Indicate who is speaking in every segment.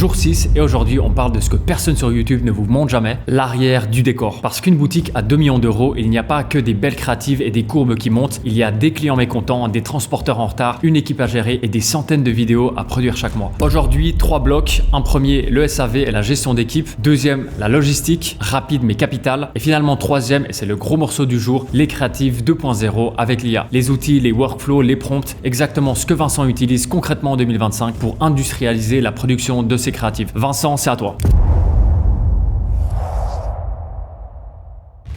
Speaker 1: Jour 6 et aujourd'hui on parle de ce que personne sur YouTube ne vous montre jamais, l'arrière du décor. Parce qu'une boutique à 2 millions d'euros, il n'y a pas que des belles créatives et des courbes qui montent, il y a des clients mécontents, des transporteurs en retard, une équipe à gérer et des centaines de vidéos à produire chaque mois. Aujourd'hui, 3 blocs. Un premier, le SAV et la gestion d'équipe. Deuxième, la logistique, rapide mais capitale. Et finalement, troisième, et c'est le gros morceau du jour, les créatives 2.0 avec l'IA. Les outils, les workflows, les prompts, exactement ce que Vincent utilise concrètement en 2025 pour industrialiser la production de ses créatifs. Vincent, c'est à toi.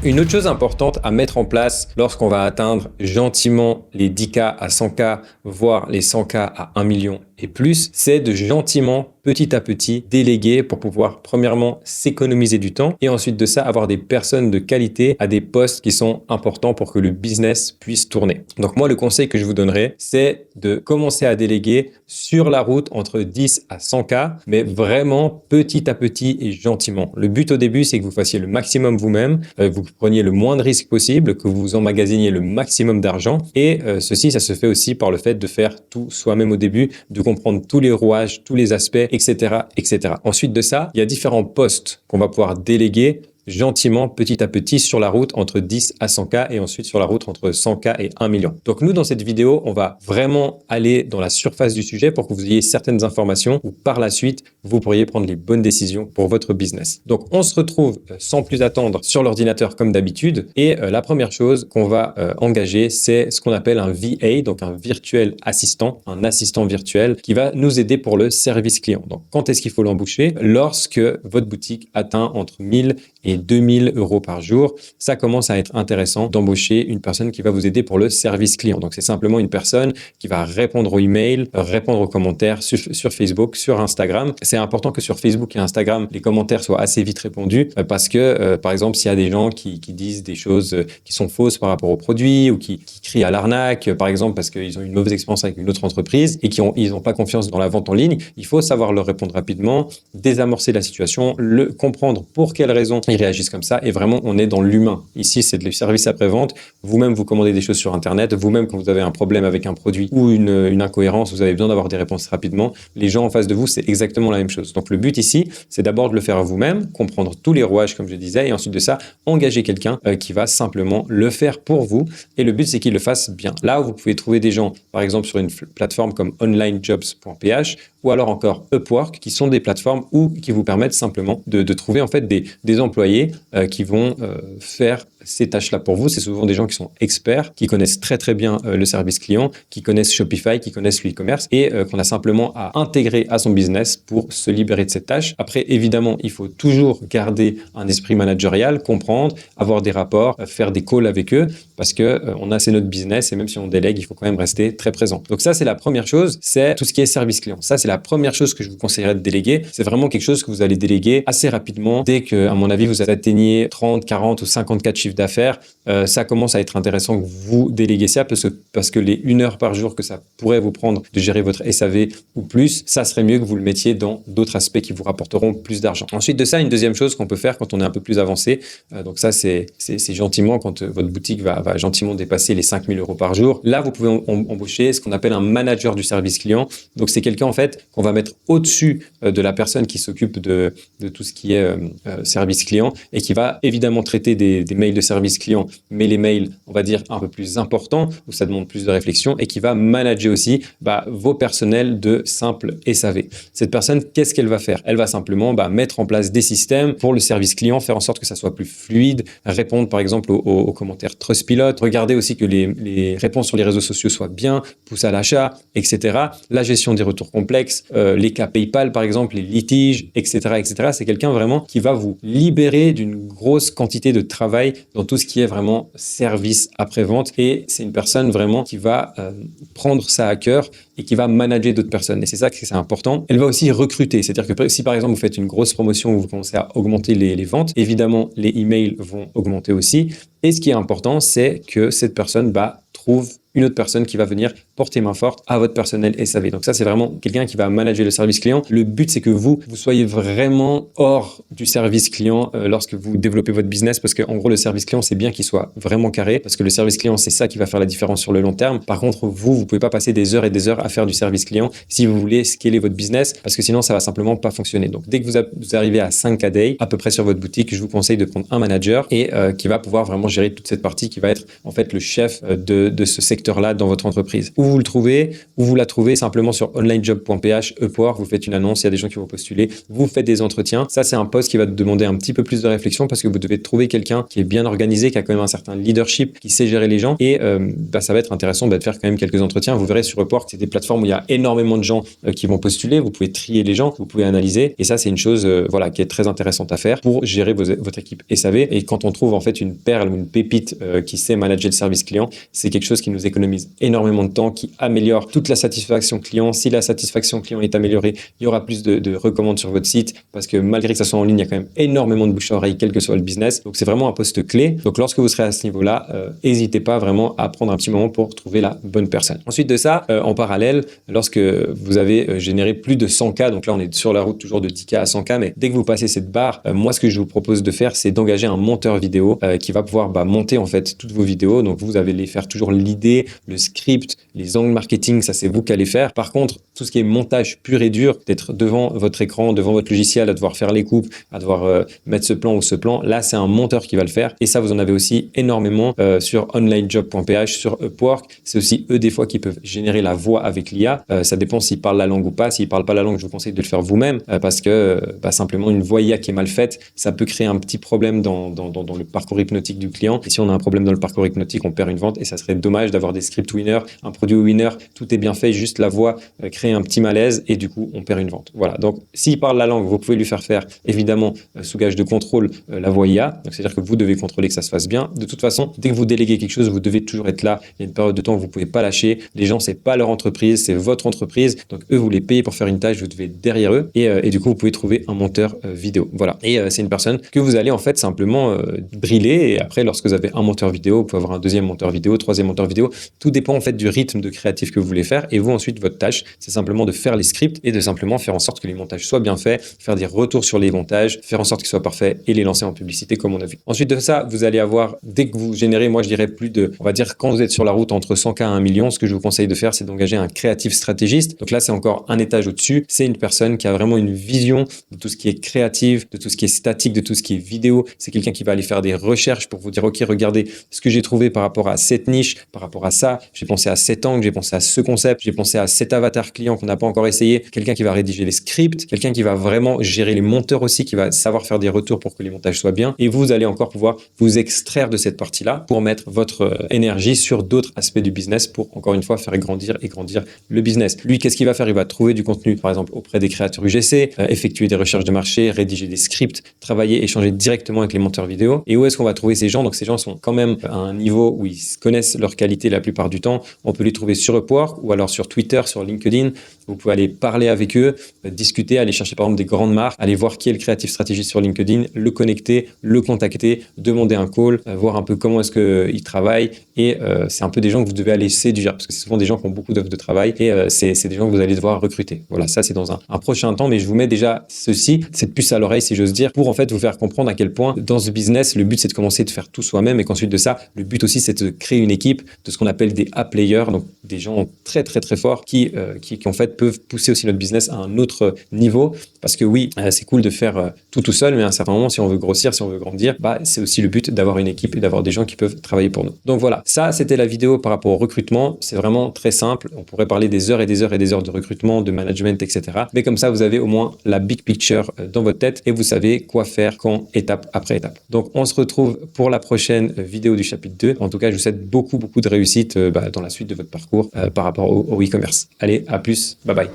Speaker 2: Une autre chose importante à mettre en place lorsqu'on va atteindre gentiment les 10K à 100K, voire les 100K à 1 million et plus, c'est de gentiment, petit à petit, déléguer pour pouvoir, premièrement, s'économiser du temps et ensuite de ça, avoir des personnes de qualité à des postes qui sont importants pour que le business puisse tourner. Donc moi, le conseil que je vous donnerai, c'est de commencer à déléguer sur la route entre 10 à 100K, mais vraiment petit à petit et gentiment. Le but au début, c'est que vous fassiez le maximum vous-même, vous preniez le moins de risques possible, que vous emmagasiniez le maximum d'argent et ceci, ça se fait aussi par le fait de faire tout soi-même au début, de comprendre tous les rouages, tous les aspects, etc., etc. Ensuite de ça, il y a différents postes qu'on va pouvoir déléguer gentiment, petit à petit, sur la route entre 10 à 100K et ensuite sur la route entre 100K et 1 million. Donc nous, dans cette vidéo, on va vraiment aller dans la surface du sujet pour que vous ayez certaines informations où par la suite, vous pourriez prendre les bonnes décisions pour votre business. Donc on se retrouve sans plus attendre sur l'ordinateur comme d'habitude et la première chose qu'on va engager, c'est ce qu'on appelle un VA, donc un virtuel assistant, un assistant virtuel qui va nous aider pour le service client. Donc quand est-ce qu'il faut l'embaucher? Lorsque votre boutique atteint entre 1000 et 2000 euros par jour, ça commence à être intéressant d'embaucher une personne qui va vous aider pour le service client. Donc, c'est simplement une personne qui va répondre aux emails, répondre aux commentaires sur Facebook, sur Instagram. C'est important que sur Facebook et Instagram, les commentaires soient assez vite répondus parce que, par exemple, s'il y a des gens qui disent des choses qui sont fausses par rapport aux produits ou qui crient à l'arnaque, par exemple, parce qu'ils ont une mauvaise expérience avec une autre entreprise et ils n'ont pas confiance dans la vente en ligne, il faut savoir leur répondre rapidement, désamorcer la situation, comprendre pour quelles raisons ils réagissent comme ça et vraiment on est dans l'humain. Ici c'est de service après-vente, vous-même vous commandez des choses sur internet, vous-même quand vous avez un problème avec un produit ou une incohérence, vous avez besoin d'avoir des réponses rapidement, les gens en face de vous c'est exactement la même chose. Donc le but ici c'est d'abord de le faire vous-même, comprendre tous les rouages comme je disais et ensuite de ça engager quelqu'un qui va simplement le faire pour vous et le but c'est qu'il le fasse bien. Là où vous pouvez trouver des gens par exemple sur une plateforme comme onlinejobs.ph ou alors encore Upwork qui sont des plateformes qui vous permettent simplement de trouver en fait des employés qui vont faire ces tâches-là pour vous. C'est souvent des gens qui sont experts, qui connaissent très très bien le service client, qui connaissent Shopify, qui connaissent l'e-commerce et qu'on a simplement à intégrer à son business pour se libérer de cette tâche. Après, évidemment, il faut toujours garder un esprit managérial, comprendre, avoir des rapports, faire des calls avec eux parce que c'est notre business et même si on délègue, il faut quand même rester très présent. Donc ça, c'est la première chose, c'est tout ce qui est service client. Ça, c'est la première chose que je vous conseillerais de déléguer. C'est vraiment quelque chose que vous allez déléguer assez rapidement dès que, à mon avis, vous atteignez 30, 40 ou 54 chiffres d'affaires, ça commence à être intéressant que vous déléguez ça parce que les 1 heure par jour que ça pourrait vous prendre de gérer votre SAV ou plus, ça serait mieux que vous le mettiez dans d'autres aspects qui vous rapporteront plus d'argent. Ensuite de ça, une deuxième chose qu'on peut faire quand on est un peu plus avancé, donc ça c'est gentiment quand votre boutique va gentiment dépasser les 5000 euros par jour. Là, vous pouvez embaucher ce qu'on appelle un manager du service client. Donc c'est quelqu'un en fait qu'on va mettre au-dessus de la personne qui s'occupe de tout ce qui est service client et qui va évidemment traiter des mails de service client, mais les mails, on va dire, un peu plus importants, où ça demande plus de réflexion et qui va manager aussi vos personnels de simple SAV. Cette personne, qu'est-ce qu'elle va faire? Elle va simplement mettre en place des systèmes pour le service client, faire en sorte que ça soit plus fluide, répondre par exemple aux commentaires Trustpilot, regarder aussi que les réponses sur les réseaux sociaux soient bien, pousser à l'achat, etc. La gestion des retours complexes, les cas PayPal par exemple, les litiges, etc., etc. C'est quelqu'un vraiment qui va vous libérer d'une grosse quantité de travail dans tout ce qui est vraiment service après-vente et c'est une personne vraiment qui va prendre ça à cœur et qui va manager d'autres personnes et c'est ça que c'est important. Elle va aussi recruter, c'est-à-dire que si par exemple vous faites une grosse promotion où vous commencez à augmenter les ventes, évidemment les emails vont augmenter aussi et ce qui est important c'est que cette personne trouve une autre personne qui va venir porter main forte à votre personnel SAV. Donc ça, c'est vraiment quelqu'un qui va manager le service client. Le but, c'est que vous soyez vraiment hors du service client lorsque vous développez votre business, parce qu'en gros, le service client, c'est bien qu'il soit vraiment carré, parce que le service client, c'est ça qui va faire la différence sur le long terme. Par contre, vous pouvez pas passer des heures et des heures à faire du service client si vous voulez scaler votre business, parce que sinon, ça va simplement pas fonctionner. Donc, dès que vous arrivez à 5 a day à peu près sur votre boutique, je vous conseille de prendre un manager et qui va pouvoir vraiment gérer toute cette partie, qui va être en fait le chef de ce secteur-là dans votre entreprise. Où vous le trouvez, où vous la trouvez simplement sur onlinejob.ph, Upwork, vous faites une annonce, il y a des gens qui vont postuler, vous faites des entretiens. Ça, c'est un poste qui va te demander un petit peu plus de réflexion, parce que vous devez trouver quelqu'un qui est bien organisé, qui a quand même un certain leadership, qui sait gérer les gens, et ça va être intéressant de faire quand même quelques entretiens. Vous verrez sur Upwork, c'est des plateformes où il y a énormément de gens qui vont postuler, vous pouvez trier les gens, vous pouvez analyser, et ça, c'est une chose qui est très intéressante à faire pour gérer votre équipe SAV. Et quand on trouve en fait une perle ou une pépite qui sait manager le service client, c'est quelque chose qui nous économise énormément de temps, qui améliore toute la satisfaction client. Si la satisfaction client est améliorée, il y aura plus de recommandes sur votre site, parce que malgré que ça soit en ligne, il y a quand même énormément de bouche à oreille, quel que soit le business. Donc c'est vraiment un poste clé. Donc lorsque vous serez à ce niveau-là, n'hésitez pas vraiment à prendre un petit moment pour trouver la bonne personne. Ensuite de ça, en parallèle, lorsque vous avez généré plus de 100K, donc là on est sur la route toujours de 10K à 100K, mais dès que vous passez cette barre, moi ce que je vous propose de faire, c'est d'engager un monteur vidéo qui va pouvoir monter en fait toutes vos vidéos. Donc vous allez les faire toujours l'idée, le script, les angles marketing, ça c'est vous qui allez faire. Par contre, tout ce qui est montage pur et dur, d'être devant votre écran, devant votre logiciel, à devoir faire les coupes, à devoir mettre ce plan ou ce plan, là c'est un monteur qui va le faire. Et ça, vous en avez aussi énormément sur onlinejob.ph, sur Upwork. C'est aussi eux des fois qui peuvent générer la voix avec l'IA. Ça dépend s'ils parlent la langue ou pas. S'ils parlent pas la langue, je vous conseille de le faire vous-même, parce que simplement une voix IA qui est mal faite, ça peut créer un petit problème dans le parcours hypnotique du client. Et si on a un problème dans le parcours hypnotique, on perd une vente, et ça serait dommage d'avoir des scripts winners, un produit winner, tout est bien fait, juste la voix crée un petit malaise et du coup on perd une vente. Voilà. Donc s'il parle la langue, vous pouvez lui faire évidemment sous gage de contrôle la voix IA. Donc c'est-à-dire que vous devez contrôler que ça se fasse bien. De toute façon, dès que vous déléguez quelque chose, vous devez toujours être là. Il y a une période de temps où vous pouvez pas lâcher. Les gens, c'est pas leur entreprise, c'est votre entreprise. Donc eux, vous les payez pour faire une tâche, vous devez être derrière eux, et du coup vous pouvez trouver un monteur vidéo. Voilà. Et c'est une personne que vous allez en fait simplement driller, et après lorsque vous avez un monteur vidéo, vous pouvez avoir un deuxième monteur vidéo, troisième monteur vidéo. Tout dépend en fait du rythme de créatif que vous voulez faire. Et vous ensuite, votre tâche, c'est simplement de faire les scripts et de simplement faire en sorte que les montages soient bien faits, faire des retours sur les montages, faire en sorte qu'ils soient parfaits et les lancer en publicité comme on a vu. Ensuite de ça, vous allez avoir, dès que vous générez, moi je dirais plus de, on va dire quand vous êtes sur la route entre 100K et 1 million, ce que je vous conseille de faire, c'est d'engager un créatif stratégiste. Donc là, c'est encore un étage au-dessus. C'est une personne qui a vraiment une vision de tout ce qui est créatif, de tout ce qui est statique, de tout ce qui est vidéo. C'est quelqu'un qui va aller faire des recherches pour vous dire, OK, regardez ce que j'ai trouvé par rapport à cette niche, par rapport à ça. J'ai pensé à cet angle, j'ai pensé à ce concept, j'ai pensé à cet avatar client qu'on n'a pas encore essayé. Quelqu'un qui va rédiger les scripts, quelqu'un qui va vraiment gérer les monteurs aussi, qui va savoir faire des retours pour que les montages soient bien. Et vous allez encore pouvoir vous extraire de cette partie-là pour mettre votre énergie sur d'autres aspects du business pour, encore une fois, faire grandir le business. Lui, qu'est-ce qu'il va faire? Il va trouver du contenu, par exemple, auprès des créateurs UGC, effectuer des recherches de marché, rédiger des scripts, travailler, échanger directement avec les monteurs vidéo. Et où est-ce qu'on va trouver ces gens? Donc, ces gens sont quand même à un niveau où ils connaissent leur qualité la plupart du temps. On peut les trouver sur Upwork ou alors sur Twitter, sur LinkedIn. Vous pouvez aller parler avec eux, discuter, aller chercher par exemple des grandes marques, aller voir qui est le créatif stratégiste sur LinkedIn, le connecter, le contacter, demander un call, voir un peu comment est-ce qu'il travaille. Et c'est un peu des gens que vous devez aller séduire, parce que c'est souvent des gens qui ont beaucoup d'offres de travail, et c'est des gens que vous allez devoir recruter. Voilà, ça c'est dans un prochain temps, mais je vous mets déjà ceci, cette puce à l'oreille si j'ose dire, pour en fait vous faire comprendre à quel point dans ce business, le but c'est de commencer de faire tout soi-même, et qu'ensuite de ça, le but aussi c'est de créer une équipe de ce qu'on appelle des A-players, donc des gens très très très forts qui en fait peuvent pousser aussi notre business à un autre niveau, parce que oui, c'est cool de faire tout seul, mais à un certain moment, si on veut grossir, si on veut grandir, c'est aussi le but d'avoir une équipe et d'avoir des gens qui peuvent travailler pour nous. Donc voilà, ça c'était la vidéo par rapport au recrutement. C'est vraiment très simple. On pourrait parler des heures et des heures et des heures de recrutement, de management, etc. Mais comme ça, vous avez au moins la big picture dans votre tête et vous savez quoi faire quand, étape après étape. Donc on se retrouve pour la prochaine vidéo du chapitre 2. En tout cas, je vous souhaite beaucoup de réussite dans la suite de votre parcours par rapport au e-commerce. Allez, à plus. Bye bye.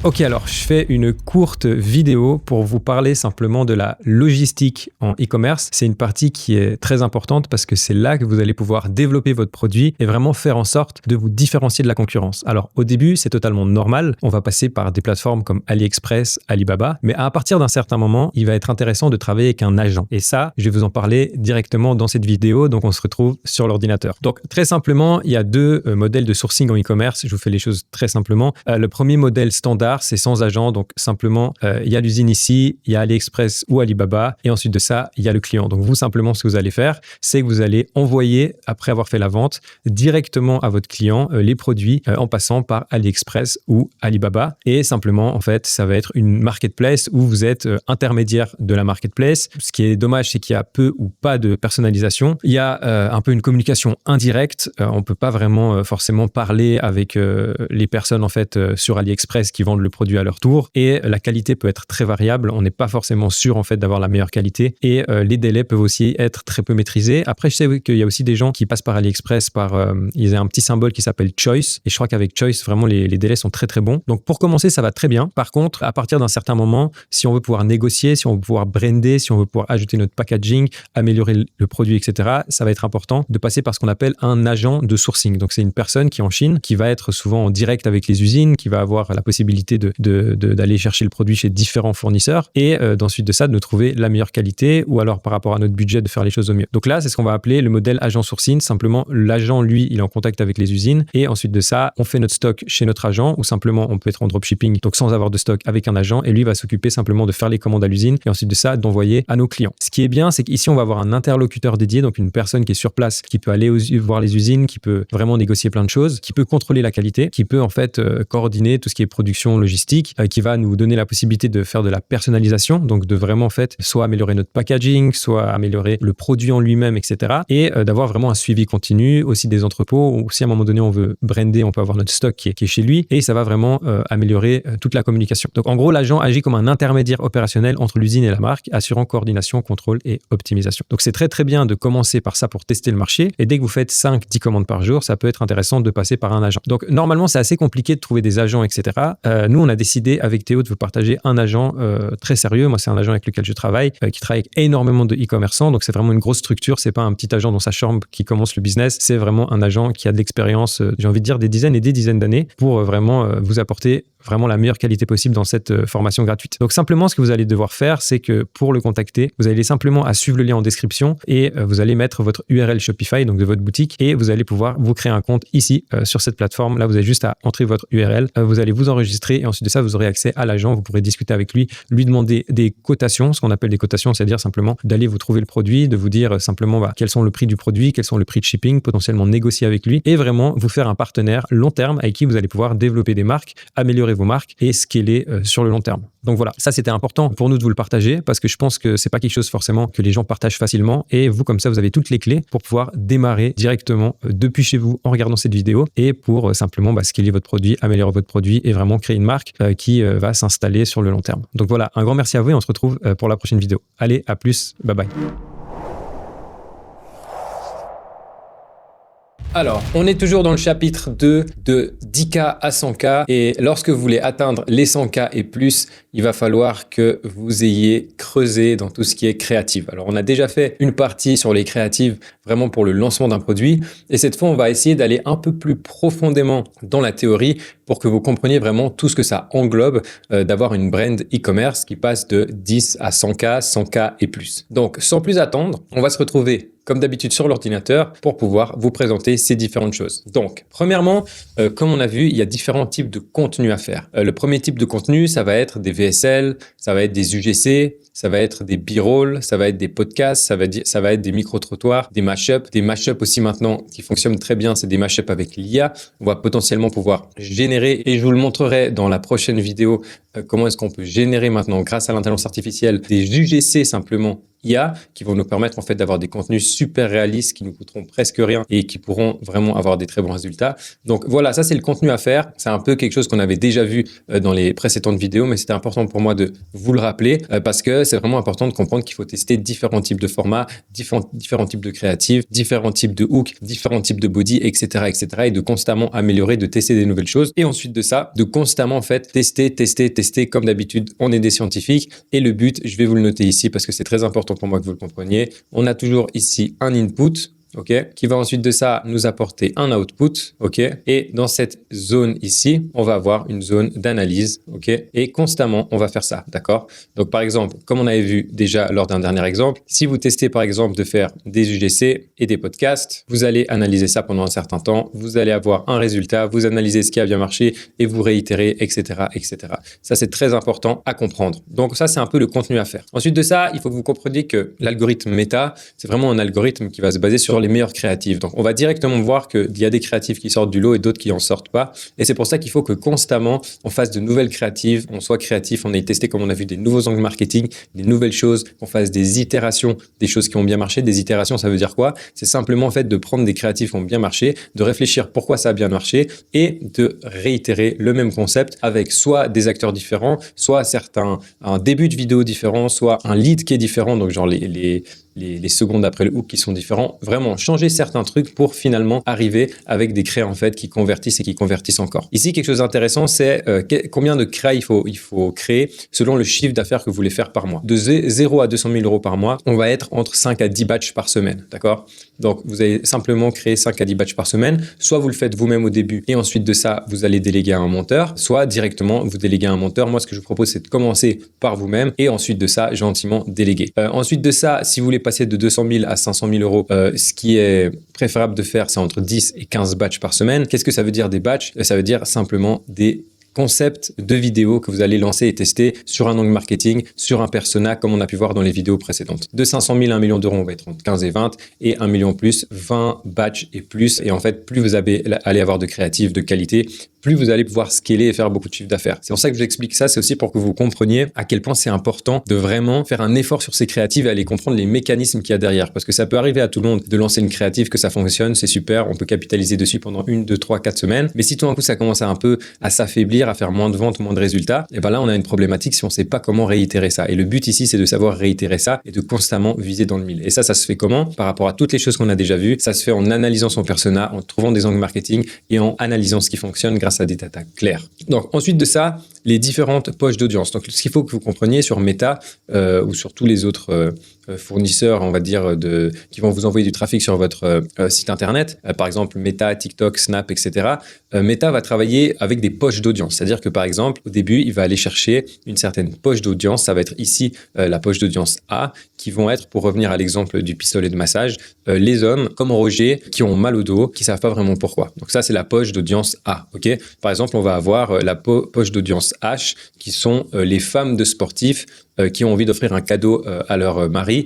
Speaker 3: Ok, alors je fais une courte vidéo pour vous parler simplement de la logistique en e-commerce. C'est une partie qui est très importante parce que c'est là que vous allez pouvoir développer votre produit et vraiment faire en sorte de vous différencier de la concurrence. Alors au début, c'est totalement normal. On va passer par des plateformes comme AliExpress, Alibaba, mais à partir d'un certain moment, il va être intéressant de travailler avec un agent. Et ça, je vais vous en parler directement dans cette vidéo. Donc on se retrouve sur l'ordinateur. Donc très simplement, il y a deux modèles de sourcing en e-commerce. Je vous fais les choses très simplement. Le premier modèle standard, c'est sans agent. Donc simplement, il y a l'usine ici, il y a AliExpress ou Alibaba. Et ensuite de ça, il y a le client. Donc vous, simplement, ce que vous allez faire, c'est que vous allez envoyer, après avoir fait la vente, directement à votre client les produits en passant par AliExpress ou Alibaba. Et simplement, en fait, ça va être une marketplace où vous êtes intermédiaire de la marketplace. Ce qui est dommage, c'est qu'il y a peu ou pas de personnalisation. Il y a un peu une communication indirecte. On ne peut pas vraiment forcément parler avec les personnes en fait sur AliExpress qui vendent le produit à leur tour, et la qualité peut être très variable. On n'est pas forcément sûr en fait d'avoir la meilleure qualité, et les délais peuvent aussi être très peu maîtrisés. Après, je sais qu'il y a aussi des gens qui passent par AliExpress ils ont un petit symbole qui s'appelle Choice, et je crois qu'avec Choice vraiment les délais sont très très bons. Donc pour commencer, ça va très bien. Par contre, à partir d'un certain moment, si on veut pouvoir négocier, si on veut pouvoir brander, si on veut pouvoir ajouter notre packaging, améliorer le produit, etc., ça va être important de passer par ce qu'on appelle un agent de sourcing. Donc c'est une personne qui est en Chine, qui va être souvent en direct avec les usines, qui va avoir la possibilité d'aller chercher le produit chez différents fournisseurs, et d'ensuite de ça, de nous trouver la meilleure qualité, ou alors par rapport à notre budget, de faire les choses au mieux. Donc là, c'est ce qu'on va appeler le modèle agent sourcing. Simplement, l'agent, lui, il est en contact avec les usines, et ensuite de ça, on fait notre stock chez notre agent, ou simplement, on peut être en dropshipping, donc sans avoir de stock avec un agent, et lui va s'occuper simplement de faire les commandes à l'usine, et ensuite de ça, d'envoyer à nos clients. Ce qui est bien, c'est qu'ici, on va avoir un interlocuteur dédié, donc une personne qui est sur place, qui peut aller voir les usines, qui peut vraiment négocier plein de choses, qui peut contrôler la qualité, qui peut en fait coordonner tout ce qui est production logistique, qui va nous donner la possibilité de faire de la personnalisation, donc de vraiment en fait soit améliorer notre packaging, soit améliorer le produit en lui-même, etc. Et d'avoir vraiment un suivi continu, aussi des entrepôts, ou si à un moment donné on veut brander, on peut avoir notre stock qui est chez lui, et ça va vraiment améliorer toute la communication. Donc en gros, l'agent agit comme un intermédiaire opérationnel entre l'usine et la marque, assurant coordination, contrôle et optimisation. Donc c'est très très bien de commencer par ça pour tester le marché, et dès que vous faites 5-10 commandes par jour, ça peut être intéressant de passer par un agent. Donc normalement, c'est assez compliqué de trouver des agents, etc. Nous, on a décidé avec Théo de vous partager un agent très sérieux. Moi, c'est un agent avec lequel je travaille, qui travaille avec énormément de e-commerçants. Donc c'est vraiment une grosse structure. C'est pas un petit agent dans sa chambre qui commence le business. C'est vraiment un agent qui a de l'expérience, j'ai envie de dire des dizaines et des dizaines d'années, pour vraiment vous apporter vraiment la meilleure qualité possible dans cette formation gratuite. Donc simplement, ce que vous allez devoir faire, c'est que pour le contacter, vous allez simplement à suivre le lien en description, et vous allez mettre votre URL Shopify, donc de votre boutique, et vous allez pouvoir vous créer un compte ici sur cette plateforme. Là, vous avez juste à entrer votre URL, vous allez vous enregistrer, et ensuite de ça, vous aurez accès à l'agent. Vous pourrez discuter avec lui demander des cotations. Ce qu'on appelle des cotations, c'est-à-dire simplement d'aller vous trouver le produit, de vous dire simplement quels sont le prix du produit, quels sont le prix de shipping, potentiellement négocier avec lui, et vraiment vous faire un partenaire long terme avec qui vous allez pouvoir développer des marques, améliorer vos marques et scaler sur le long terme. Donc voilà, ça c'était important pour nous de vous le partager, parce que je pense que c'est pas quelque chose forcément que les gens partagent facilement, et vous, comme ça, vous avez toutes les clés pour pouvoir démarrer directement depuis chez vous en regardant cette vidéo, et pour simplement scaler votre produit, améliorer votre produit, et vraiment créer une marque qui va s'installer sur le long terme. Donc voilà, un grand merci à vous, et on se retrouve pour la prochaine vidéo. Allez, à plus, bye bye.
Speaker 2: Alors, on est toujours dans le chapitre 2 de 10K à 100K, et lorsque vous voulez atteindre les 100K et plus, il va falloir que vous ayez creusé dans tout ce qui est créatif. Alors, on a déjà fait une partie sur les créatives vraiment pour le lancement d'un produit, et cette fois, on va essayer d'aller un peu plus profondément dans la théorie pour que vous compreniez vraiment tout ce que ça englobe d'avoir une brand e-commerce qui passe de 10 à 100K, 100K et plus. Donc, sans plus attendre, on va se retrouver comme d'habitude sur l'ordinateur pour pouvoir vous présenter ces différentes choses. Donc, premièrement, comme on a vu, il y a différents types de contenus à faire. Le premier type de contenu, ça va être des VSL, ça va être des UGC, ça va être des B-roll, ça va être des podcasts, ça va être des micro-trottoirs, des mashups. Des mashups aussi maintenant qui fonctionnent très bien, c'est des mashups avec l'IA. On va potentiellement pouvoir générer, et je vous le montrerai dans la prochaine vidéo, comment est-ce qu'on peut générer maintenant, grâce à l'intelligence artificielle, des UGC simplement IA qui vont nous permettre en fait d'avoir des contenus super réalistes qui nous coûteront presque rien et qui pourront vraiment avoir des très bons résultats. Donc voilà, ça c'est le contenu à faire. C'est un peu quelque chose qu'on avait déjà vu dans les précédentes vidéos, mais c'était important pour moi de vous le rappeler parce que c'est vraiment important de comprendre qu'il faut tester différents types de formats, différents types de créatifs, différents types de hooks, différents types de body, etc., etc. et de constamment améliorer, de tester des nouvelles choses. Et ensuite de ça, de constamment en fait tester comme d'habitude. On est des scientifiques et le but, je vais vous le noter ici parce que c'est très important pour moi que vous le compreniez. On a toujours ici un input, ok, qui va ensuite de ça nous apporter un output, ok, et dans cette zone ici, on va avoir une zone d'analyse, ok, et constamment, on va faire ça, d'accord? Donc, par exemple, comme on avait vu déjà lors d'un dernier exemple, si vous testez, par exemple, de faire des UGC et des podcasts, vous allez analyser ça pendant un certain temps, vous allez avoir un résultat, vous analysez ce qui a bien marché et vous réitérez, etc., etc. Ça, c'est très important à comprendre. Donc, ça, c'est un peu le contenu à faire. Ensuite de ça, il faut que vous compreniez que l'algorithme Meta, c'est vraiment un algorithme qui va se baser sur les meilleurs créatifs. Donc, on va directement voir qu'il y a des créatifs qui sortent du lot et d'autres qui n'en sortent pas. Et c'est pour ça qu'il faut que constamment, on fasse de nouvelles créatives, on soit créatif, on ait testé, comme on a vu, des nouveaux angles marketing, des nouvelles choses, qu'on fasse des itérations, des choses qui ont bien marché. Des itérations, ça veut dire quoi? C'est simplement en fait de prendre des créatifs qui ont bien marché, de réfléchir pourquoi ça a bien marché et de réitérer le même concept avec soit des acteurs différents, soit un début de vidéo différent, soit un lead qui est différent, donc genre les secondes après le hook qui sont différents, vraiment changer certains trucs pour finalement arriver avec des créas en fait qui convertissent et qui convertissent encore. Ici, quelque chose d'intéressant, c'est combien de créas il faut créer selon le chiffre d'affaires que vous voulez faire par mois. De 0 à 200 000 euros par mois, on va être entre 5 à 10 batchs par semaine, d'accord? Donc, vous allez simplement créer 5 à 10 batchs par semaine. Soit vous le faites vous-même au début et ensuite de ça, vous allez déléguer à un monteur, soit directement, vous déléguez à un monteur. Moi, ce que je vous propose, c'est de commencer par vous-même et ensuite de ça, gentiment déléguer. Ensuite de ça, si vous voulez passer de 200 000 à 500 000 euros, ce qui est préférable de faire, c'est entre 10 et 15 batchs par semaine. Qu'est-ce que ça veut dire des batchs? Ça veut dire simplement des concept de vidéo que vous allez lancer et tester sur un angle marketing, sur un persona, comme on a pu voir dans les vidéos précédentes. De 500 000 à 1 million d'euros, on va être entre 15 et 20, et 1 million plus, 20 batchs et plus. Et en fait, plus vous allez avoir de créatifs de qualité, plus vous allez pouvoir scaler et faire beaucoup de chiffre d'affaires. C'est pour ça que je vous explique ça, c'est aussi pour que vous compreniez à quel point c'est important de vraiment faire un effort sur ces créatives et aller comprendre les mécanismes qu'il y a derrière. Parce que ça peut arriver à tout le monde de lancer une créative, que ça fonctionne, c'est super, on peut capitaliser dessus pendant 1, 2, 3, 4 semaines. Mais si tout d'un coup ça commence un peu à s'affaiblir, à faire moins de ventes, moins de résultats, et ben là on a une problématique si on ne sait pas comment réitérer ça. Et le but ici, c'est de savoir réitérer ça et de constamment viser dans le mille. Et ça se fait comment? Par rapport à toutes les choses qu'on a déjà vues, ça se fait en analysant son persona, en trouvant des angles marketing et en analysant ce qui fonctionne grâce à des data claires. Donc ensuite de ça, les différentes poches d'audience. Donc ce qu'il faut que vous compreniez sur Meta ou sur tous les autres fournisseurs, on va dire, qui vont vous envoyer du trafic sur votre site internet, par exemple Meta, TikTok, Snap, etc. Meta va travailler avec des poches d'audience. C'est-à-dire que par exemple, au début, il va aller chercher une certaine poche d'audience. Ça va être ici la poche d'audience A, qui vont être, pour revenir à l'exemple du pistolet de massage, les hommes comme Roger qui ont mal au dos, qui savent pas vraiment pourquoi. Donc ça, c'est la poche d'audience A. Ok. Par exemple, on va avoir la poche d'audience H, qui sont les femmes de sportifs qui ont envie d'offrir un cadeau à leur mari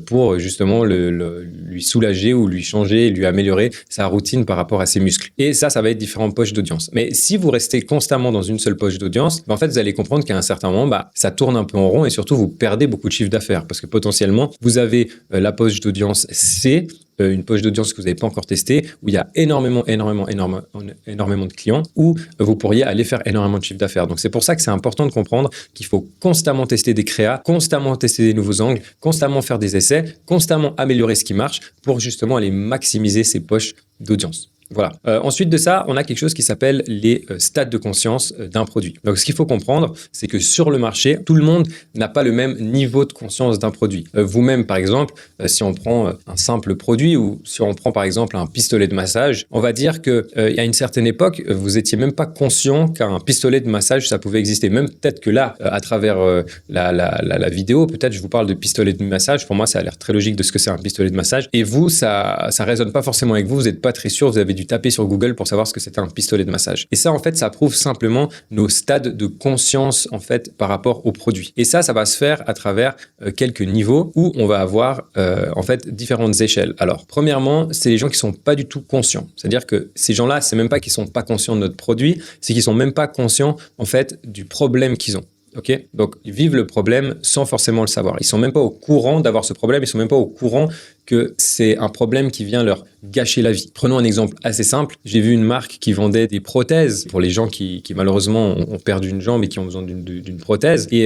Speaker 2: pour justement lui soulager ou lui changer, lui améliorer sa routine par rapport à ses muscles. Et ça va être différentes poches d'audience. Mais si vous restez constamment dans une seule poche d'audience, en fait, vous allez comprendre qu'à un certain moment, ça tourne un peu en rond et surtout, vous perdez beaucoup de chiffre d'affaires parce que potentiellement, vous avez la poche d'audience C, une poche d'audience que vous n'avez pas encore testée, où il y a énormément de clients, où vous pourriez aller faire énormément de chiffre d'affaires. Donc, c'est pour ça que c'est important de comprendre qu'il faut constamment tester des créas, constamment tester des nouveaux angles, constamment faire des essais, constamment améliorer ce qui marche pour justement aller maximiser ces poches d'audience. Voilà. Ensuite de ça, on a quelque chose qui s'appelle les stades de conscience d'un produit. Donc, ce qu'il faut comprendre, c'est que sur le marché, tout le monde n'a pas le même niveau de conscience d'un produit. Vous-même, par exemple, si on prend un simple produit ou si on prend, par exemple, un pistolet de massage, on va dire que il y a une certaine époque, vous étiez même pas conscient qu'un pistolet de massage, ça pouvait exister. Même peut-être que là, à travers la vidéo, peut-être je vous parle de pistolet de massage. Pour moi, ça a l'air très logique de ce que c'est un pistolet de massage. Et vous, ça résonne pas forcément avec vous. Vous n'êtes pas très sûr. Vous avez du dû taper sur Google pour savoir ce que c'était un pistolet de massage. Et ça, en fait, ça prouve simplement nos stades de conscience, en fait, par rapport au produit. Et ça va se faire à travers quelques niveaux où on va avoir, en fait, différentes échelles. Alors, premièrement, c'est les gens qui sont pas du tout conscients. C'est-à-dire que ces gens-là, c'est même pas qu'ils sont pas conscients de notre produit, c'est qu'ils sont même pas conscients, en fait, du problème qu'ils ont. Ok, donc ils vivent le problème sans forcément le savoir. Ils sont même pas au courant d'avoir ce problème. Ils sont même pas au courant que c'est un problème qui vient leur gâcher la vie. Prenons un exemple assez simple. J'ai vu une marque qui vendait des prothèses pour les gens qui malheureusement ont perdu une jambe et qui ont besoin d'une prothèse. Et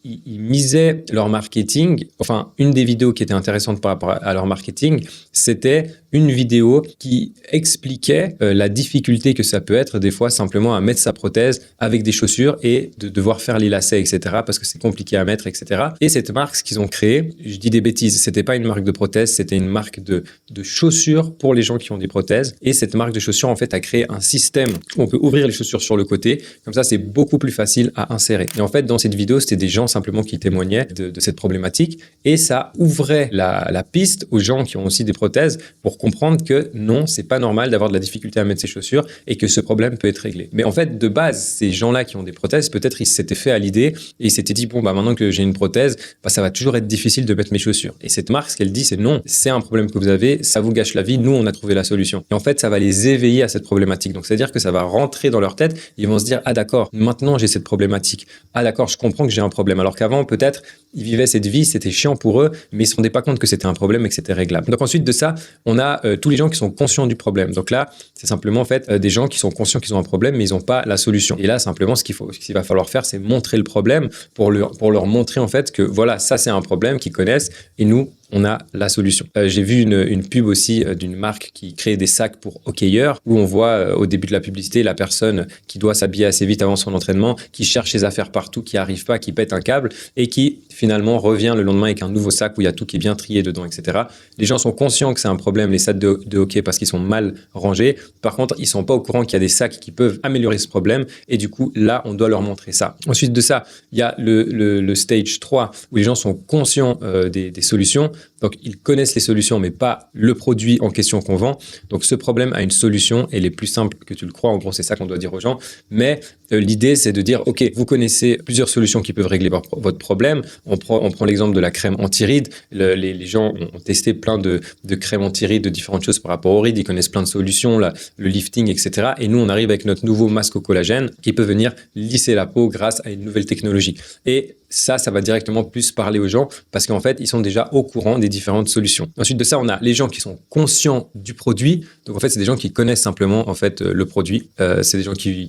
Speaker 2: ils misaient leur marketing. Enfin, une des vidéos qui était intéressante par rapport à leur marketing, c'était une vidéo qui expliquait la difficulté que ça peut être des fois simplement à mettre sa prothèse avec des chaussures et de devoir faire les lacets, etc. parce que c'est compliqué à mettre, etc. Et cette marque, ce qu'ils ont créé, je dis des bêtises, c'était pas une marque de prothèse, c'était une marque de chaussures pour les gens qui ont des prothèses. Et cette marque de chaussures, en fait, a créé un système où on peut ouvrir les chaussures sur le côté. Comme ça, c'est beaucoup plus facile à insérer. Et en fait, dans cette vidéo, c'était des gens simplement qui témoignaient de cette problématique. Et ça ouvrait la piste aux gens qui ont aussi des prothèses pour comprendre que non, c'est pas normal d'avoir de la difficulté à mettre ses chaussures et que ce problème peut être réglé. Mais en fait, de base, ces gens-là qui ont des prothèses, peut-être ils s'étaient fait à l'idée et ils s'étaient dit, bon, maintenant que j'ai une prothèse, ça va toujours être difficile de mettre mes chaussures. Et cette marque, ce qu'elle dit, c'est non, c'est un problème que vous avez, ça vous gâche la vie, nous, on a trouvé la solution. Et en fait, ça va les éveiller à cette problématique. Donc, c'est-à-dire que ça va rentrer dans leur tête, ils vont se dire, ah d'accord, maintenant j'ai cette problématique. Ah d'accord, je comprends que j'ai un problème. Alors qu'avant, peut-être, ils vivaient cette vie, c'était chiant pour eux, mais ils se rendaient pas compte que c'était un problème et que c'était réglable. Donc ensuite de ça, on a tous les gens qui sont conscients du problème. Donc là, c'est simplement en fait des gens qui sont conscients qu'ils ont un problème, mais ils n'ont pas la solution. Et là, simplement, ce qu'il va falloir faire, c'est montrer le problème pour leur montrer en fait que voilà, ça c'est un problème qu'ils connaissent et nous, on a la solution. J'ai vu une pub aussi d'une marque qui crée des sacs pour hockeyeurs où on voit au début de la publicité la personne qui doit s'habiller assez vite avant son entraînement, qui cherche ses affaires partout, qui arrive pas, qui pète un câble et qui finalement revient le lendemain avec un nouveau sac où il y a tout qui est bien trié dedans, etc. Les gens sont conscients que c'est un problème, les sacs de hockey, parce qu'ils sont mal rangés. Par contre, ils sont pas au courant qu'il y a des sacs qui peuvent améliorer ce problème et du coup, là, on doit leur montrer ça. Ensuite de ça, il y a le stage 3 où les gens sont conscients des solutions. Donc, ils connaissent les solutions, mais pas le produit en question qu'on vend. Donc, ce problème a une solution et elle est plus simple que tu le crois. En gros, c'est ça qu'on doit dire aux gens. Mais l'idée, c'est de dire, OK, vous connaissez plusieurs solutions qui peuvent régler votre problème. On prend l'exemple de la crème anti-rides. Les gens ont testé plein de crèmes anti-rides, de différentes choses par rapport aux rides. Ils connaissent plein de solutions, le lifting, etc. Et nous, on arrive avec notre nouveau masque au collagène qui peut venir lisser la peau grâce à une nouvelle technologie. Et ça va directement plus parler aux gens parce qu'en fait, ils sont déjà au courant des différentes solutions. Ensuite de ça, on a les gens qui sont conscients du produit. Donc, en fait, c'est des gens qui connaissent simplement en fait, le produit. C'est des gens qui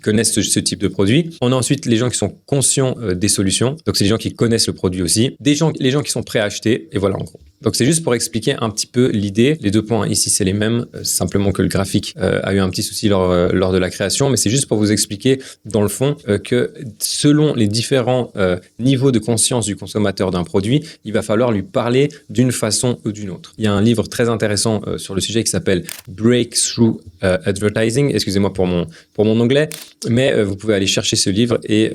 Speaker 2: connaissent ce type de produit. On a ensuite les gens qui sont conscients des solutions. Donc, c'est les gens qui connaissent le produit aussi. Les gens qui sont prêts à acheter. Et voilà, en gros. Donc, c'est juste pour expliquer un petit peu l'idée. Les deux points ici, c'est les mêmes. Simplement que le graphique a eu un petit souci lors de la création. Mais c'est juste pour vous expliquer, dans le fond, que selon les différents niveaux de conscience du consommateur d'un produit, il va falloir lui parler d'une façon ou d'une autre. Il y a un livre très intéressant sur le sujet qui s'appelle Breakthrough Advertising. Excusez-moi pour mon anglais. Mais vous pouvez aller chercher ce livre et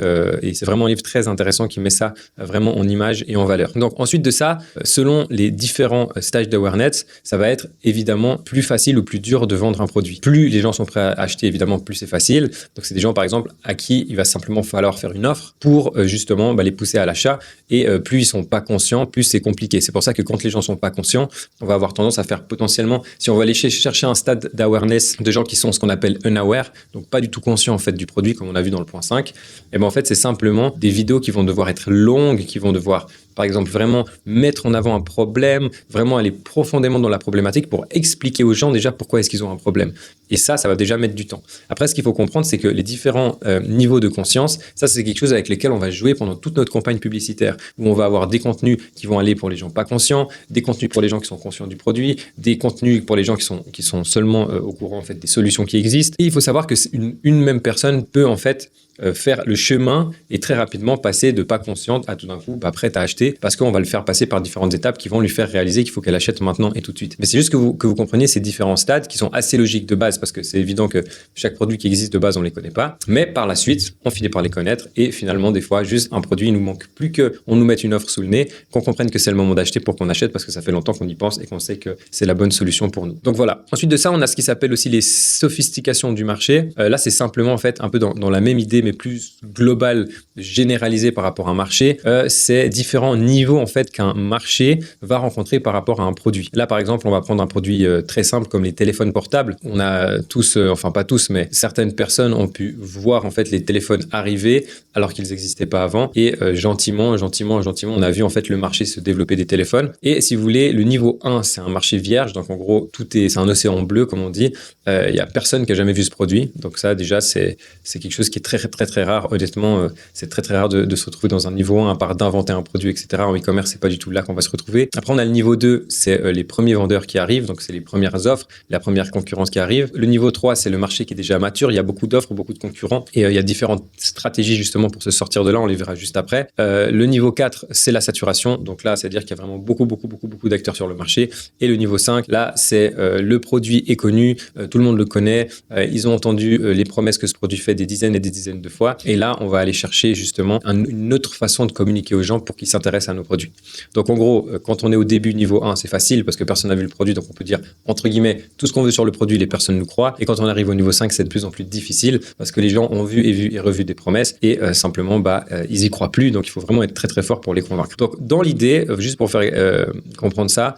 Speaker 2: c'est vraiment un livre très intéressant qui met ça vraiment en image et en valeur. Donc, ensuite de ça, selon les différents stages d'awareness, ça va être évidemment plus facile ou plus dur de vendre un produit. Plus les gens sont prêts à acheter, évidemment, plus c'est facile. Donc, c'est des gens, par exemple, à qui il va simplement falloir faire une offre pour justement les pousser à l'achat. Et plus ils sont pas conscients, plus c'est compliqué. C'est pour ça que quand les gens sont pas conscients, on va avoir tendance à faire potentiellement, si on va aller chercher un stade d'awareness de gens qui sont ce qu'on appelle unaware, donc pas du tout conscients en fait du produit, comme on a vu dans le point 5, et ben en fait, c'est simplement des vidéos qui vont devoir être longues, qui vont devoir par exemple, vraiment mettre en avant un problème, vraiment aller profondément dans la problématique pour expliquer aux gens déjà pourquoi est-ce qu'ils ont un problème. Et ça va déjà mettre du temps. Après, ce qu'il faut comprendre, c'est que les différents niveaux de conscience, ça, c'est quelque chose avec lesquels on va jouer pendant toute notre campagne publicitaire, où on va avoir des contenus qui vont aller pour les gens pas conscients, des contenus pour les gens qui sont conscients du produit, des contenus pour les gens qui sont seulement au courant en fait des solutions qui existent. Et il faut savoir que une même personne peut en fait faire le chemin et très rapidement passer de pas consciente à tout d'un coup prête à acheter, parce qu'on va le faire passer par différentes étapes qui vont lui faire réaliser qu'il faut qu'elle achète maintenant et tout de suite. Mais c'est juste que vous compreniez ces différents stades qui sont assez logiques de base, parce que c'est évident que chaque produit qui existe de base, on les connaît pas. Mais par la suite, on finit par les connaître et finalement, des fois, juste un produit, il nous manque plus qu'on nous mette une offre sous le nez, qu'on comprenne que c'est le moment d'acheter pour qu'on achète, parce que ça fait longtemps qu'on y pense et qu'on sait que c'est la bonne solution pour nous. Donc voilà. Ensuite de ça, on a ce qui s'appelle aussi les sophistications du marché. Là, c'est simplement en fait un peu dans la même idée, mais plus globale, généralisée par rapport à un marché. C'est différents niveaux en fait qu'un marché va rencontrer par rapport à un produit. Là, par exemple, on va prendre un produit très simple comme les téléphones portables. On a tous, enfin pas tous, mais certaines personnes ont pu voir en fait les téléphones arriver alors qu'ils n'existaient pas avant. Et gentiment, on a vu en fait le marché se développer des téléphones. Et si vous voulez, le niveau 1, c'est un marché vierge. Donc en gros, c'est un océan bleu, comme on dit. Il y a personne qui a jamais vu ce produit. Donc ça, déjà, c'est quelque chose qui est très, très, très rare. Honnêtement, c'est très, très rare de se retrouver dans un niveau 1, à part d'inventer un produit, etc. En e-commerce, c'est pas du tout là qu'on va se retrouver. Après, on a le niveau 2, c'est les premiers vendeurs qui arrivent. Donc c'est les premières offres, la première concurrence qui arrive. Le niveau 3, c'est le marché qui est déjà mature. Il y a beaucoup d'offres, beaucoup de concurrents. Et il y a différentes stratégies justement pour se sortir de là. On les verra juste après. Le niveau 4, c'est la saturation. Donc là, c'est-à-dire qu'il y a vraiment beaucoup d'acteurs sur le marché. Et le niveau 5, là, c'est le produit est connu, tout le monde le connaît. Ils ont entendu les promesses que ce produit fait des dizaines et des dizaines de fois. Et là, on va aller chercher justement une autre façon de communiquer aux gens pour qu'ils s'intéressent à nos produits. Donc en gros, quand on est au début niveau 1, c'est facile parce que personne n'a vu le produit. Donc on peut dire, entre guillemets, tout ce qu'on veut sur le produit, les personnes nous croient. Et quand on arrive au niveau 5, c'est de plus en plus difficile parce que les gens ont vu et revu des promesses et simplement, ils y croient plus. Donc il faut vraiment être très très fort pour les convaincre. Donc dans l'idée, juste pour faire comprendre ça,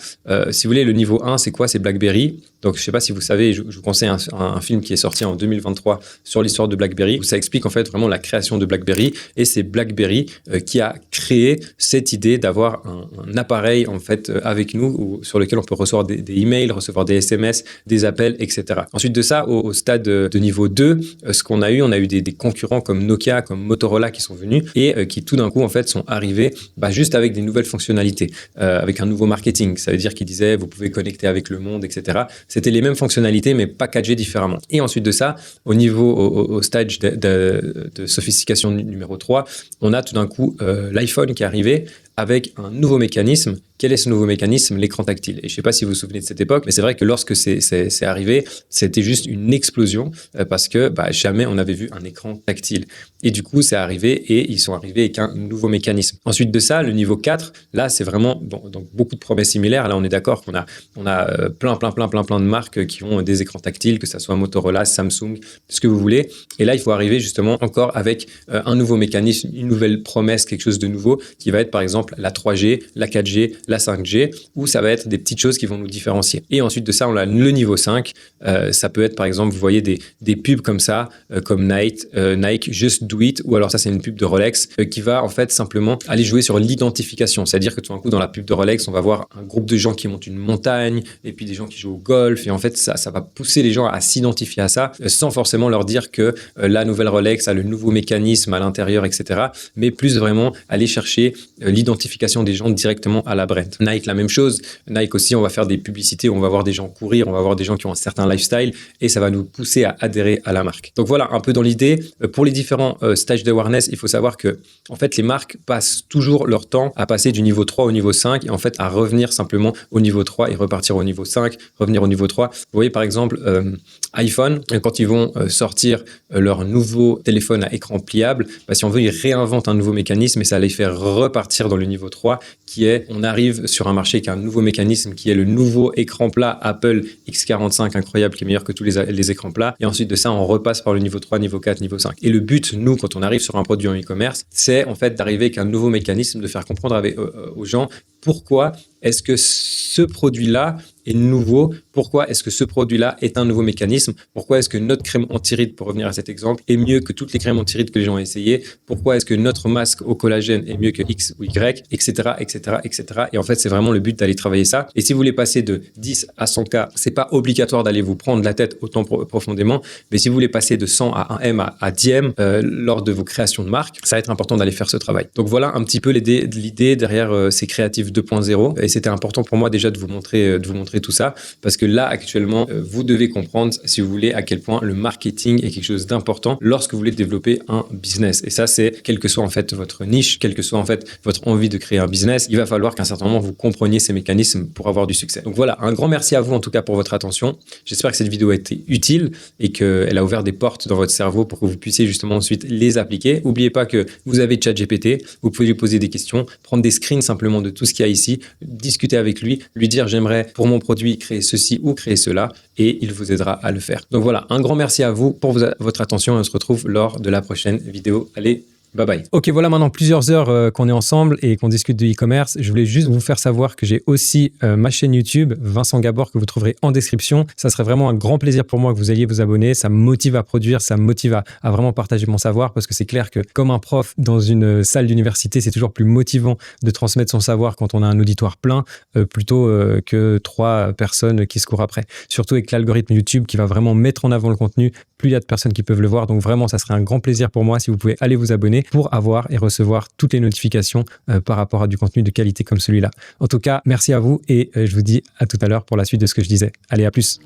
Speaker 2: si vous voulez, le niveau 1, c'est quoi? C'est BlackBerry. Donc, je ne sais pas si vous savez, je vous conseille un film qui est sorti en 2023 sur l'histoire de BlackBerry, où ça explique en fait vraiment la création de BlackBerry. Et c'est BlackBerry qui a créé cette idée d'avoir un appareil en fait avec nous sur lequel on peut recevoir des emails, recevoir des SMS, des appels, etc. Ensuite de ça, au stade de niveau 2, ce qu'on a eu des concurrents comme Nokia, comme Motorola qui sont venus et qui tout d'un coup en fait sont arrivés juste avec des nouvelles fonctionnalités, avec un nouveau marketing. Ça veut dire qu'ils disaient vous pouvez connecter avec le monde, etc. C'était les mêmes fonctionnalités, mais packagées différemment. Et ensuite de ça, au stage de sophistication numéro 3, on a tout d'un coup l'iPhone qui est arrivé avec un nouveau mécanisme. Quel est ce nouveau mécanisme? L'écran tactile. Et je ne sais pas si vous vous souvenez de cette époque, mais c'est vrai que lorsque c'est arrivé, c'était juste une explosion parce que jamais on avait vu un écran tactile. Et du coup, c'est arrivé et ils sont arrivés avec un nouveau mécanisme. Ensuite de ça, le niveau 4, là, c'est vraiment donc beaucoup de promesses similaires. Là, on est d'accord qu'on a plein de marques qui ont des écrans tactiles, que ça soit Motorola, Samsung, ce que vous voulez. Et là, il faut arriver justement encore avec un nouveau mécanisme, une nouvelle promesse, quelque chose de nouveau qui va être par exemple la 3G, la 4G, la 5G, où ça va être des petites choses qui vont nous différencier. Et ensuite de ça, on a le niveau 5. Ça peut être par exemple, vous voyez des pubs comme ça, comme Nike, Just Do It, ou alors ça c'est une pub de Rolex qui va en fait simplement aller jouer sur l'identification. C'est-à-dire que tout d'un coup, dans la pub de Rolex, on va voir un groupe de gens qui montent une montagne et puis des gens qui jouent au golf. Et en fait, ça va pousser les gens à s'identifier à ça sans forcément leur dire que la nouvelle Rolex a le nouveau mécanisme à l'intérieur, etc. Mais plus vraiment aller chercher l'identification des gens directement à la brand. Nike, la même chose. Nike aussi, on va faire des publicités, on va voir des gens courir, on va voir des gens qui ont un certain lifestyle et ça va nous pousser à adhérer à la marque. Donc voilà, un peu dans l'idée. Pour les différents stages d'awareness, il faut savoir que en fait, les marques passent toujours leur temps à passer du niveau 3 au niveau 5 et en fait à revenir simplement au niveau 3 et repartir au niveau 5, revenir au niveau 3. Vous voyez par exemple iPhone, quand ils vont sortir leur nouveau téléphone à écran pliable, si on veut, ils réinventent un nouveau mécanisme et ça les fait repartir dans le niveau 3 qui est, on arrive sur un marché qui a un nouveau mécanisme qui est le nouveau écran plat Apple X45 incroyable qui est meilleur que tous les écrans plats et ensuite de ça, on repasse par le niveau 3, niveau 4, niveau 5. Et le but, nous, quand on arrive sur un produit en e-commerce, c'est en fait d'arriver avec un nouveau mécanisme, de faire comprendre aux gens pourquoi est-ce que ce produit-là est nouveau, pourquoi est-ce que ce produit-là est un nouveau mécanisme, pourquoi est-ce que notre crème anti-rides, pour revenir à cet exemple, est mieux que toutes les crèmes anti-rides que les gens ont essayées, pourquoi est-ce que notre masque au collagène est mieux que X ou Y, etc., etc., etc. Et en fait, c'est vraiment le but d'aller travailler ça. Et si vous voulez passer de 10 à 100K, c'est pas obligatoire d'aller vous prendre la tête autant profondément, mais si vous voulez passer de 100 à 1M à 10M lors de vos créations de marque, ça va être important d'aller faire ce travail. Donc voilà un petit peu l'idée derrière ces créatifs 2.0 et c'était important pour moi déjà de vous montrer tout ça parce que que là, actuellement, vous devez comprendre, si vous voulez, à quel point le marketing est quelque chose d'important lorsque vous voulez développer un business. Et ça, c'est quelle que soit en fait votre niche, quelle que soit en fait votre envie de créer un business, il va falloir qu'à un certain moment, vous compreniez ces mécanismes pour avoir du succès. Donc voilà, un grand merci à vous en tout cas pour votre attention. J'espère que cette vidéo a été utile et qu'elle a ouvert des portes dans votre cerveau pour que vous puissiez justement ensuite les appliquer. N'oubliez pas que vous avez ChatGPT, vous pouvez lui poser des questions, prendre des screens simplement de tout ce qu'il y a ici, discuter avec lui, lui dire j'aimerais pour mon produit créer ceci ou créer cela et il vous aidera à le faire. Donc voilà, un grand merci à vous pour votre attention et on se retrouve lors de la prochaine vidéo. Allez, bye bye.
Speaker 3: Ok, voilà maintenant plusieurs heures qu'on est ensemble et qu'on discute de e-commerce. Je voulais juste vous faire savoir que j'ai aussi ma chaîne YouTube, Vincent Gabor, que vous trouverez en description. Ça serait vraiment un grand plaisir pour moi que vous alliez vous abonner. Ça me motive à produire, ça me motive à vraiment partager mon savoir parce que c'est clair que comme un prof dans une salle d'université, c'est toujours plus motivant de transmettre son savoir quand on a un auditoire plein plutôt que 3 personnes qui se courent après. Surtout avec l'algorithme YouTube qui va vraiment mettre en avant le contenu, plus il y a de personnes qui peuvent le voir. Donc vraiment, ça serait un grand plaisir pour moi si vous pouvez aller vous abonner pour avoir et recevoir toutes les notifications par rapport à du contenu de qualité comme celui-là. En tout cas, merci à vous et je vous dis à tout à l'heure pour la suite de ce que je disais. Allez, à plus.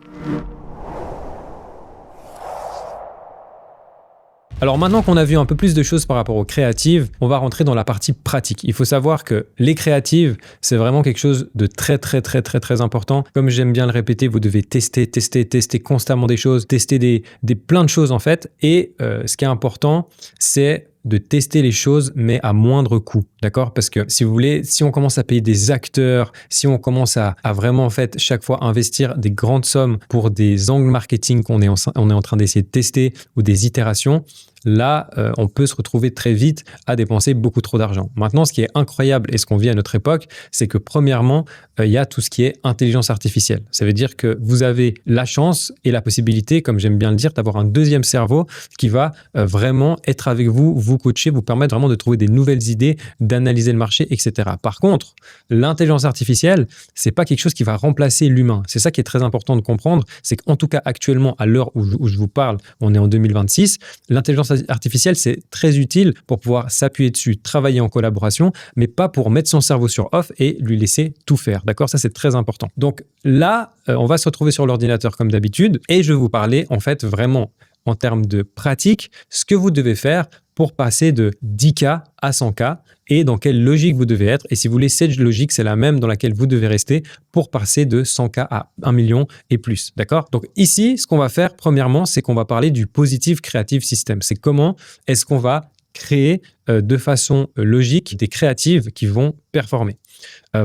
Speaker 3: Alors maintenant qu'on a vu un peu plus de choses par rapport aux créatives, on va rentrer dans la partie pratique. Il faut savoir que les créatives, c'est vraiment quelque chose de très important. Comme j'aime bien le répéter, vous devez tester constamment des choses, tester des plein de choses en fait. Et ce qui est important, c'est de tester les choses, mais à moindre coût, d'accord? Parce que si vous voulez, si on commence à payer des acteurs, si on commence à vraiment en fait chaque fois investir des grandes sommes pour des angles marketing qu'on est en train d'essayer de tester ou des itérations, là, on peut se retrouver très vite à dépenser beaucoup trop d'argent. Maintenant, ce qui est incroyable et ce qu'on vit à notre époque, c'est que premièrement, il y a tout ce qui est intelligence artificielle. Ça veut dire que vous avez la chance et la possibilité, comme j'aime bien le dire, d'avoir un deuxième cerveau qui va vraiment être avec vous, vous coacher, vous permettre vraiment de trouver des nouvelles idées, d'analyser le marché, etc. Par contre, l'intelligence artificielle, c'est pas quelque chose qui va remplacer l'humain. C'est ça qui est très important de comprendre, c'est qu'en tout cas actuellement, à l'heure où je vous parle, on est en 2026, l'intelligence artificielle, c'est très utile pour pouvoir s'appuyer dessus, travailler en collaboration, mais pas pour mettre son cerveau sur off et lui laisser tout faire. D'accord? Ça, c'est très important. Donc là, on va se retrouver sur l'ordinateur comme d'habitude et je vais vous parler en fait vraiment en termes de pratique, ce que vous devez faire pour passer de 10K à 100K et dans quelle logique vous devez être. Et si vous voulez, cette logique, c'est la même dans laquelle vous devez rester pour passer de 100K à 1 million et plus. D'accord? Donc ici, ce qu'on va faire, premièrement, c'est qu'on va parler du Positive Creative System. C'est comment est-ce qu'on va créer de façon logique des créatives qui vont performer.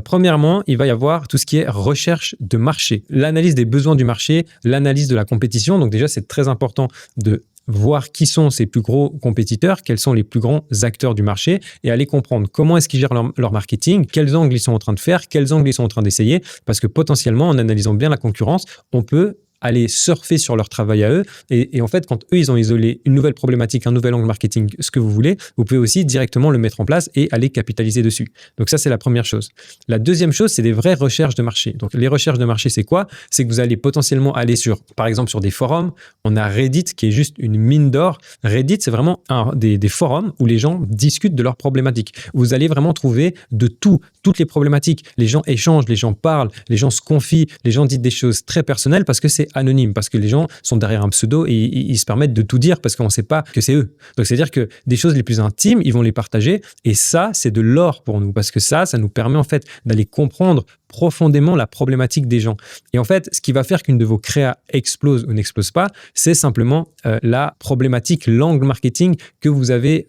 Speaker 3: Premièrement, il va y avoir tout ce qui est recherche de marché, l'analyse des besoins du marché, l'analyse de la compétition. Donc déjà, c'est très important de voir qui sont ces plus gros compétiteurs, quels sont les plus grands acteurs du marché et aller comprendre comment est-ce qu'ils gèrent leur marketing, quels angles ils sont en train de faire, quels angles ils sont en train d'essayer, parce que potentiellement, en analysant bien la concurrence, on peut aller surfer sur leur travail à eux. Et en fait, quand eux, ils ont isolé une nouvelle problématique, un nouvel angle marketing, ce que vous voulez, vous pouvez aussi directement le mettre en place et aller capitaliser dessus. Donc ça, c'est la première chose. La deuxième chose, c'est des vraies recherches de marché. Donc les recherches de marché, c'est quoi? C'est que vous allez potentiellement aller par exemple, sur des forums. On a Reddit qui est juste une mine d'or. Reddit, c'est vraiment des forums où les gens discutent de leurs problématiques. Vous allez vraiment trouver de toutes les problématiques. Les gens échangent, les gens parlent, les gens se confient, les gens disent des choses très personnelles parce que c'est anonyme, parce que les gens sont derrière un pseudo et ils se permettent de tout dire parce qu'on ne sait pas que c'est eux. Donc, c'est-à-dire que des choses les plus intimes, ils vont les partager et ça, c'est de l'or pour nous parce que ça nous permet en fait d'aller comprendre profondément la problématique des gens. Et en fait, ce qui va faire qu'une de vos créas explose ou n'explose pas, c'est simplement la problématique, l'angle marketing que vous avez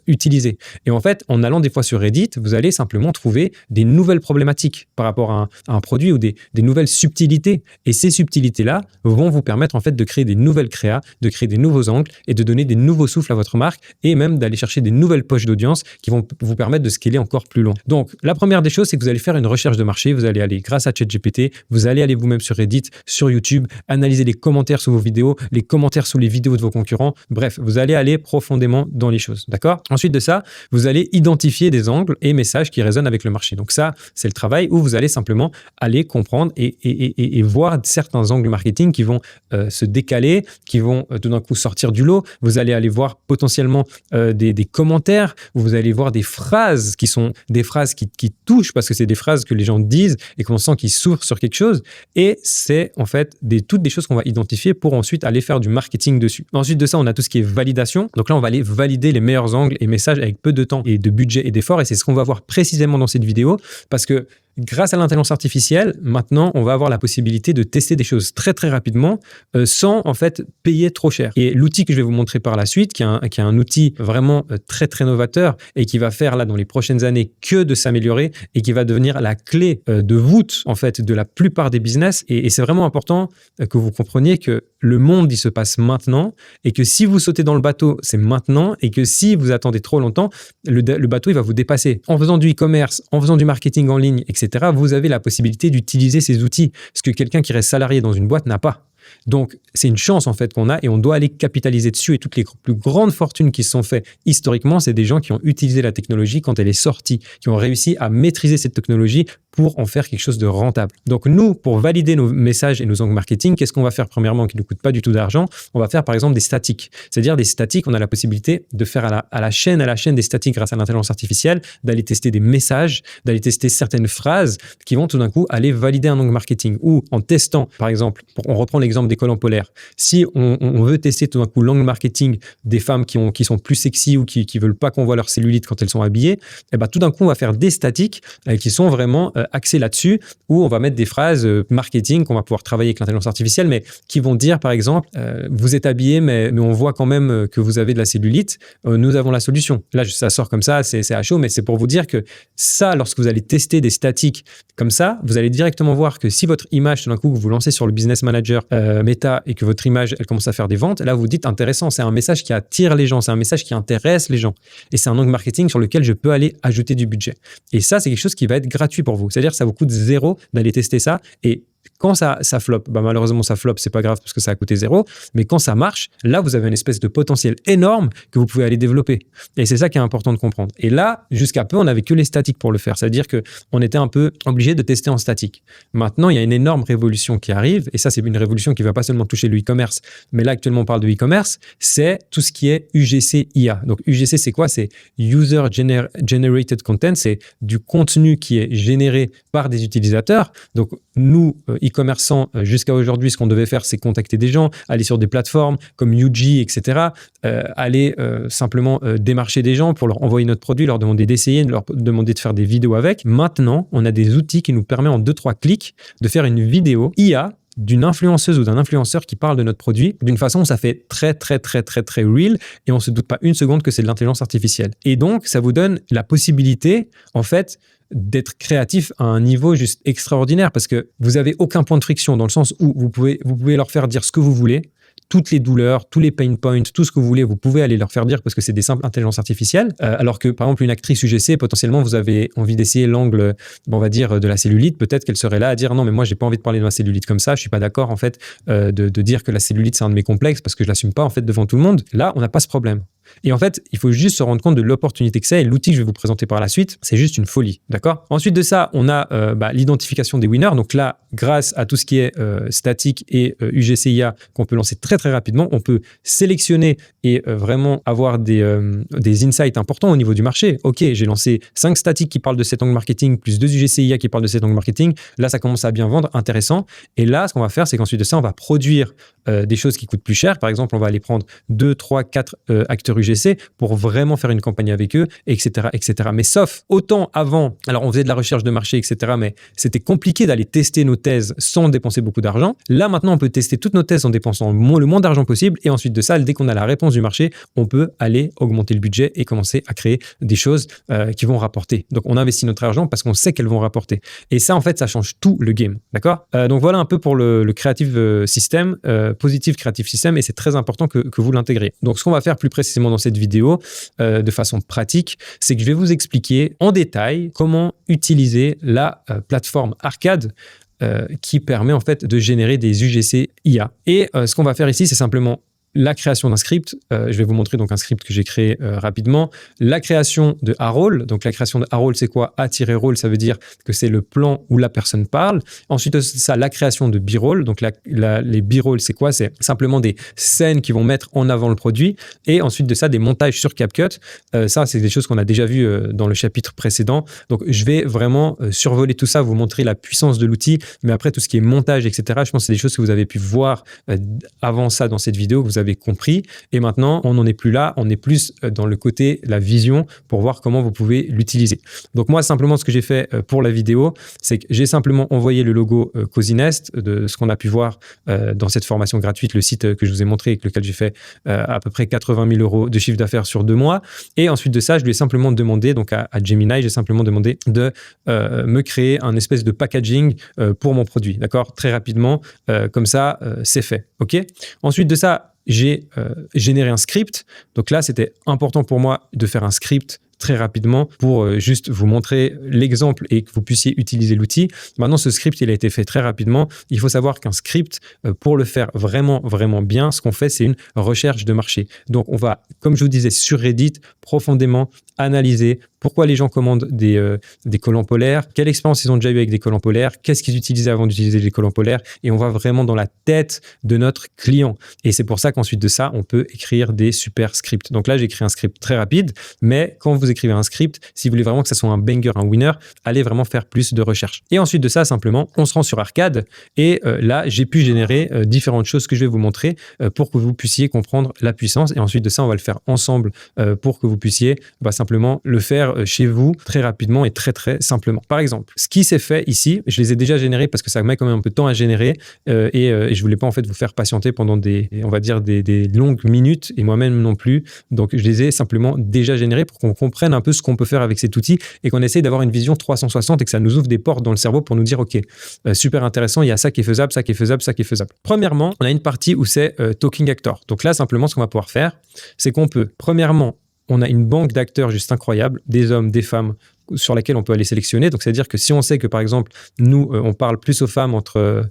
Speaker 3: utilisé. Et en fait, en allant des fois sur Reddit, vous allez simplement trouver des nouvelles problématiques par rapport à un produit ou des nouvelles subtilités. Et ces subtilités-là vont vous permettre en fait de créer des nouvelles créas, de créer des nouveaux angles et de donner des nouveaux souffles à votre marque et même d'aller chercher des nouvelles poches d'audience qui vont vous permettre de scaler encore plus loin. Donc, la première des choses, c'est que vous allez faire une recherche de marché. Vous allez aller grâce à ChatGPT, vous allez aller vous-même sur Reddit, sur YouTube, analyser les commentaires sous vos vidéos, les commentaires sous les vidéos de vos concurrents. Bref, vous allez aller profondément dans les choses. D'accord? Ensuite de ça, vous allez identifier des angles et messages qui résonnent avec le marché. Donc ça, c'est le travail où vous allez simplement aller comprendre et voir certains angles marketing qui vont se décaler, qui vont tout d'un coup sortir du lot. Vous allez aller voir potentiellement des commentaires, où vous allez voir des phrases qui sont des phrases qui touchent parce que c'est des phrases que les gens disent brise et qu'on sent qu'il souffre sur quelque chose. Et c'est en fait toutes des choses qu'on va identifier pour ensuite aller faire du marketing dessus. Ensuite de ça, on a tout ce qui est validation. Donc là, on va aller valider les meilleurs angles et messages avec peu de temps et de budget et d'effort. Et c'est ce qu'on va voir précisément dans cette vidéo parce que grâce à l'intelligence artificielle, maintenant, on va avoir la possibilité de tester des choses très, très rapidement sans, en fait, payer trop cher. Et l'outil que je vais vous montrer par la suite, qui est un outil vraiment très, très novateur et qui va faire, là, dans les prochaines années, que de s'améliorer et qui va devenir la clé de voûte, en fait, de la plupart des business. Et c'est vraiment important que vous compreniez que le monde, il se passe maintenant et que si vous sautez dans le bateau, c'est maintenant et que si vous attendez trop longtemps, le bateau, il va vous dépasser. En faisant du e-commerce, en faisant du marketing en ligne, etc., vous avez la possibilité d'utiliser ces outils, ce que quelqu'un qui reste salarié dans une boîte n'a pas. Donc, c'est une chance en fait qu'on a et on doit aller capitaliser dessus. Et toutes les plus grandes fortunes qui se sont faites historiquement, c'est des gens qui ont utilisé la technologie quand elle est sortie, qui ont réussi à maîtriser cette technologie pour en faire quelque chose de rentable. Donc, nous, pour valider nos messages et nos angles marketing, qu'est-ce qu'on va faire premièrement qui ne coûte pas du tout d'argent? On va faire par exemple des statiques. C'est-à-dire des statiques, on a la possibilité de faire à la chaîne des statiques grâce à l'intelligence artificielle, d'aller tester des messages, d'aller tester certaines phrases qui vont tout d'un coup aller valider un angle marketing. Ou en testant, par exemple, on reprend l'exemple des collants polaires. Si on veut tester tout d'un coup l'angle marketing des femmes qui sont plus sexy ou qui veulent pas qu'on voit leur cellulite quand elles sont habillées, et ben tout d'un coup on va faire des statiques qui sont vraiment axées là-dessus, où on va mettre des phrases marketing qu'on va pouvoir travailler avec l'intelligence artificielle, mais qui vont dire par exemple vous êtes habillé mais on voit quand même que vous avez de la cellulite, nous avons la solution. Là ça sort comme ça, c'est à chaud, mais c'est pour vous dire que ça, lorsque vous allez tester des statiques comme ça, vous allez directement voir que si votre image tout d'un coup que vous lancez sur le business manager Meta et que votre image elle commence à faire des ventes, là vous dites intéressant, c'est un message qui attire les gens, c'est un message qui intéresse les gens et c'est un angle marketing sur lequel je peux aller ajouter du budget. Et ça c'est quelque chose qui va être gratuit pour vous, c'est-à-dire que ça vous coûte zéro d'aller tester ça. Et quand ça flop, malheureusement ça flop, c'est pas grave parce que ça a coûté zéro, mais quand ça marche, là vous avez une espèce de potentiel énorme que vous pouvez aller développer. Et c'est ça qui est important de comprendre. Et là, jusqu'à peu, on n'avait que les statiques pour le faire, c'est-à-dire qu'on était un peu obligé de tester en statique. Maintenant, il y a une énorme révolution qui arrive, et ça c'est une révolution qui va pas seulement toucher le e-commerce, mais là actuellement on parle de e-commerce, c'est tout ce qui est UGC IA. Donc UGC c'est quoi? C'est User Generated Content, c'est du contenu qui est généré par des utilisateurs. Donc nous, e-commerçants, jusqu'à aujourd'hui, ce qu'on devait faire, c'est contacter des gens, aller sur des plateformes comme Yuji, etc., aller simplement démarcher des gens pour leur envoyer notre produit, leur demander d'essayer, leur demander de faire des vidéos avec. Maintenant, on a des outils qui nous permettent en 2-3 clics de faire une vidéo IA d'une influenceuse ou d'un influenceur qui parle de notre produit d'une façon où ça fait très, très, très, très, très real et on ne se doute pas une seconde que c'est de l'intelligence artificielle. Et donc, ça vous donne la possibilité, en fait, d'être créatif à un niveau juste extraordinaire parce que vous n'avez aucun point de friction dans le sens où vous pouvez leur faire dire ce que vous voulez, toutes les douleurs, tous les pain points, tout ce que vous voulez, vous pouvez aller leur faire dire parce que c'est des simples intelligences artificielles. Alors que, par exemple, une actrice UGC, potentiellement, vous avez envie d'essayer l'angle, on va dire, de la cellulite. Peut-être qu'elle serait là à dire non, mais moi, j'ai pas envie de parler de ma cellulite comme ça. Je suis pas d'accord, en fait, de dire que la cellulite, c'est un de mes complexes parce que je l'assume pas, en fait, devant tout le monde. Là, on n'a pas ce problème. Et en fait, il faut juste se rendre compte de l'opportunité que c'est et l'outil que je vais vous présenter par la suite, c'est juste une folie, d'accord? Ensuite de ça, on a l'identification des winners. Donc là, grâce à tout ce qui est statique et UGC-IA qu'on peut lancer très très rapidement, on peut sélectionner et vraiment avoir des insights importants au niveau du marché. Ok, j'ai lancé 5 statiques qui parlent de cet angle marketing, plus 2 UGC-IA qui parlent de cet angle marketing. Là, ça commence à bien vendre, intéressant. Et là, ce qu'on va faire, c'est qu'ensuite de ça, on va produire des choses qui coûtent plus cher. Par exemple, on va aller prendre 2, 3, 4 acteurs UGC pour vraiment faire une campagne avec eux, etc., etc. Mais sauf, autant avant, alors on faisait de la recherche de marché, etc., mais c'était compliqué d'aller tester nos thèses sans dépenser beaucoup d'argent. Là, maintenant, on peut tester toutes nos thèses en dépensant le moins d'argent possible et ensuite de ça, dès qu'on a la réponse du marché, on peut aller augmenter le budget et commencer à créer des choses qui vont rapporter. Donc, on investit notre argent parce qu'on sait qu'elles vont rapporter. Et ça, en fait, ça change tout le game, d'accord? Donc, voilà un peu pour le creative system, positive creative system, et c'est très important que vous l'intégrez. Donc, ce qu'on va faire plus précisément dans cette vidéo, de façon pratique, c'est que je vais vous expliquer en détail comment utiliser la plateforme Arcade qui permet en fait de générer des UGC IA. Et ce qu'on va faire ici, c'est simplement la création d'un script, je vais vous montrer donc un script que j'ai créé rapidement. La création de A-roll, donc la création de A-roll, c'est quoi? A-roll, ça veut dire que c'est le plan où la personne parle. Ensuite de ça, la création de B-roll, donc les B-roll, c'est quoi? C'est simplement des scènes qui vont mettre en avant le produit. Et ensuite de ça, des montages sur CapCut. Ça, c'est des choses qu'on a déjà vues dans le chapitre précédent. Donc, je vais vraiment survoler tout ça, vous montrer la puissance de l'outil. Mais après, tout ce qui est montage, etc., je pense que c'est des choses que vous avez pu voir avant ça dans cette vidéo, que vous avez compris. Et maintenant, on n'en est plus là. On est plus dans le côté, la vision, pour voir comment vous pouvez l'utiliser. Donc, moi, simplement, ce que j'ai fait pour la vidéo, c'est que j'ai simplement envoyé le logo Cozinest de ce qu'on a pu voir dans cette formation gratuite, le site que je vous ai montré, avec lequel j'ai fait à peu près 80 000 € de chiffre d'affaires sur 2 mois. Et ensuite de ça, je lui ai simplement demandé, donc à Gemini, j'ai simplement demandé de me créer un espèce de packaging pour mon produit, d'accord? Très rapidement, comme ça, c'est fait, ok? Ensuite de ça, j'ai généré un script. Donc là, c'était important pour moi de faire un script très rapidement pour juste vous montrer l'exemple et que vous puissiez utiliser l'outil. Maintenant, ce script, il a été fait très rapidement. Il faut savoir qu'un script, pour le faire vraiment, vraiment bien, ce qu'on fait, c'est une recherche de marché. Donc, on va, comme je vous disais, sur Reddit, profondément analyser pourquoi les gens commandent des collants polaires, quelle expérience ils ont déjà eu avec des collants polaires, qu'est-ce qu'ils utilisaient avant d'utiliser les collants polaires, et on va vraiment dans la tête de notre client. Et c'est pour ça qu'ensuite de ça, on peut écrire des super scripts. Donc là, j'ai écrit un script très rapide, mais quand vous écrivez un script, si vous voulez vraiment que ça soit un banger, un winner, allez vraiment faire plus de recherche. Et ensuite de ça, simplement, on se rend sur Arcade, et là, j'ai pu générer différentes choses que je vais vous montrer pour que vous puissiez comprendre la puissance. Et ensuite de ça, on va le faire ensemble pour que vous puissiez simplement le faire chez vous très rapidement et très très simplement. Par exemple, ce qui s'est fait ici, je les ai déjà générés parce que ça met quand même un peu de temps à générer et je voulais pas en fait vous faire patienter pendant des longues minutes et moi-même non plus. Donc je les ai simplement déjà générés pour qu'on comprenne un peu ce qu'on peut faire avec cet outil et qu'on essaye d'avoir une vision 360 et que ça nous ouvre des portes dans le cerveau pour nous dire ok, super intéressant, il y a ça qui est faisable, ça qui est faisable, ça qui est faisable. Premièrement, on a une partie où c'est Talking Actor. Donc là, simplement, ce qu'on va pouvoir faire, c'est qu'on peut, premièrement, on a une banque d'acteurs juste incroyable, des hommes, des femmes, sur laquelle on peut aller sélectionner. Donc, c'est-à-dire que si on sait que, par exemple, nous, on parle plus aux femmes entre,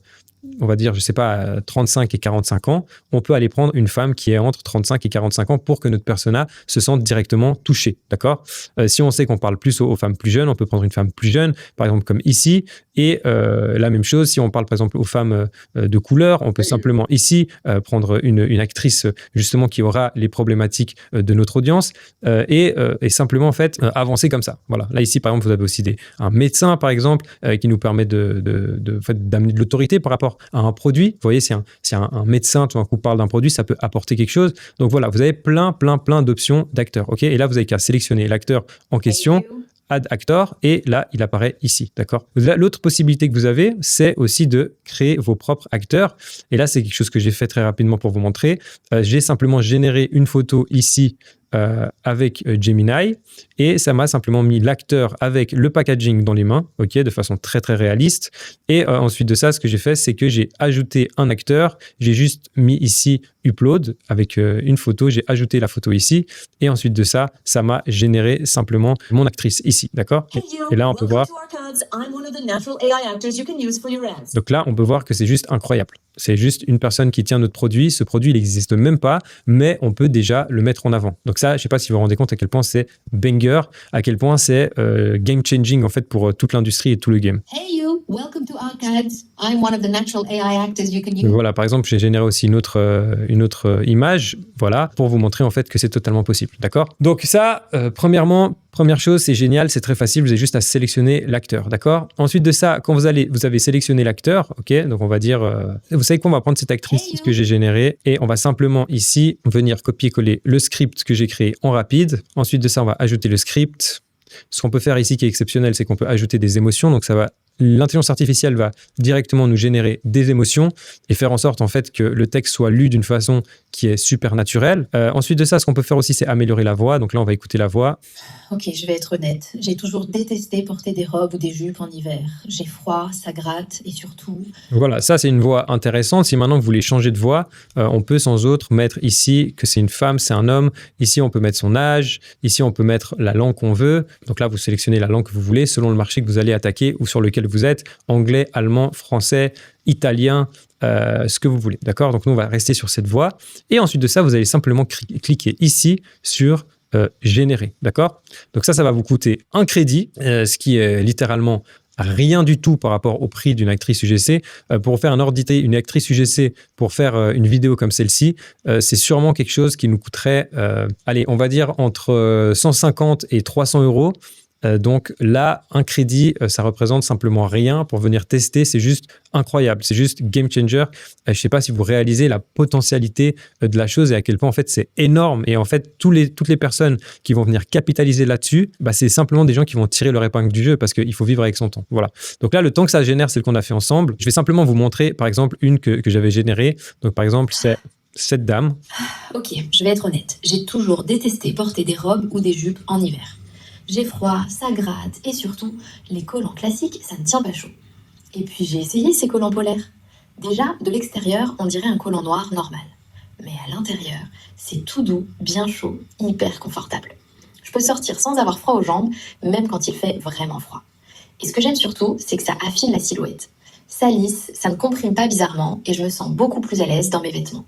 Speaker 3: on va dire, je sais pas, 35 et 45 ans, on peut aller prendre une femme qui est entre 35 et 45 ans pour que notre persona se sente directement touché, d'accord? Si on sait qu'on parle plus aux femmes plus jeunes, on peut prendre une femme plus jeune, par exemple comme ici, et la même chose, si on parle par exemple aux femmes de couleur, on peut simplement ici prendre une actrice justement qui aura les problématiques de notre audience et simplement en fait avancer comme ça. Voilà. Là ici par exemple vous avez aussi un médecin par exemple qui nous permet d'amener de l'autorité par rapport à un produit. Vous voyez, si un médecin tout d'un coup parle d'un produit, ça peut apporter quelque chose. Donc voilà, vous avez plein d'options d'acteurs. Ok, et là vous avez qu'à sélectionner l'acteur en question. Add Actor, et là, il apparaît ici, d'accord? L'autre possibilité que vous avez, c'est aussi de créer vos propres acteurs. Et là, c'est quelque chose que j'ai fait très rapidement pour vous montrer. J'ai simplement généré une photo ici avec Gemini et ça m'a simplement mis l'acteur avec le packaging dans les mains, ok, de façon très très réaliste. Et ensuite de ça, ce que j'ai fait, c'est que j'ai ajouté un acteur, j'ai juste mis ici upload avec une photo, j'ai ajouté la photo ici et ensuite de ça, ça m'a généré simplement mon actrice ici, d'accord? Et là, on peut voir. Donc là, on peut voir que c'est juste incroyable. C'est juste une personne qui tient notre produit. Ce produit, il n'existe même pas, mais on peut déjà le mettre en avant. Donc ça, je ne sais pas si vous vous rendez compte à quel point c'est banger, à quel point c'est game changing en fait pour toute l'industrie et tout le game.
Speaker 4: Hey you, welcome to Arcade. I'm one of the natural AI actors you can use.
Speaker 3: Voilà, par exemple, j'ai généré aussi une autre image, voilà, pour vous montrer en fait que c'est totalement possible, d'accord? Donc ça, première chose, c'est génial, c'est très facile, vous avez juste à sélectionner l'acteur, d'accord? Ensuite de ça, quand vous avez sélectionné l'acteur, ok, donc on va dire, vous savez quoi, on va prendre cette actrice que j'ai générée et on va simplement ici venir copier-coller le script que j'ai créé en rapide. Ensuite de ça, on va ajouter le script. Ce qu'on peut faire ici qui est exceptionnel, c'est qu'on peut ajouter des émotions, donc l'intelligence artificielle va directement nous générer des émotions et faire en sorte en fait que le texte soit lu d'une façon qui est super naturelle. Ensuite de ça, ce qu'on peut faire aussi, c'est améliorer la voix. Donc là, on va écouter la voix.
Speaker 4: Ok, je vais être honnête. J'ai toujours détesté porter des robes ou des jupes en hiver. J'ai froid, ça gratte et surtout...
Speaker 3: Voilà, ça c'est une voix intéressante. Si maintenant vous voulez changer de voix, on peut sans autre mettre ici que c'est une femme, c'est un homme. Ici, on peut mettre son âge. Ici, on peut mettre la langue qu'on veut. Donc là, vous sélectionnez la langue que vous voulez selon le marché que vous allez attaquer ou sur lequel lequel vous êtes, anglais, allemand, français, italien, ce que vous voulez. D'accord? Donc, nous, on va rester sur cette voie. Et ensuite de ça, vous allez simplement cliquer ici sur générer. D'accord? Donc, ça va vous coûter un crédit, ce qui est littéralement rien du tout par rapport au prix d'une actrice UGC. Pour faire un ordre d'idée, une actrice UGC, pour faire une vidéo comme celle-ci, c'est sûrement quelque chose qui nous coûterait, allez, on va dire entre 150 et 300 euros. Donc là, un crédit, ça représente simplement rien pour venir tester. C'est juste incroyable. C'est juste game changer. Je ne sais pas si vous réalisez la potentialité de la chose et à quel point en fait c'est énorme. Et en fait, toutes les personnes qui vont venir capitaliser là-dessus, c'est simplement des gens qui vont tirer leur épingle du jeu parce qu'il faut vivre avec son temps. Voilà. Donc là, le temps que ça génère, c'est le qu'on a fait ensemble. Je vais simplement vous montrer, par exemple, une que j'avais générée. Donc par exemple, c'est cette dame.
Speaker 4: Ok, je vais être honnête. J'ai toujours détesté porter des robes ou des jupes en hiver. J'ai froid, ça gratte et surtout, les collants classiques, ça ne tient pas chaud. Et puis j'ai essayé ces collants polaires. Déjà, de l'extérieur, on dirait un collant noir normal. Mais à l'intérieur, c'est tout doux, bien chaud, hyper confortable. Je peux sortir sans avoir froid aux jambes, même quand il fait vraiment froid. Et ce que j'aime surtout, c'est que ça affine la silhouette. Ça lisse, ça ne comprime pas bizarrement et je me sens beaucoup plus à l'aise dans mes vêtements.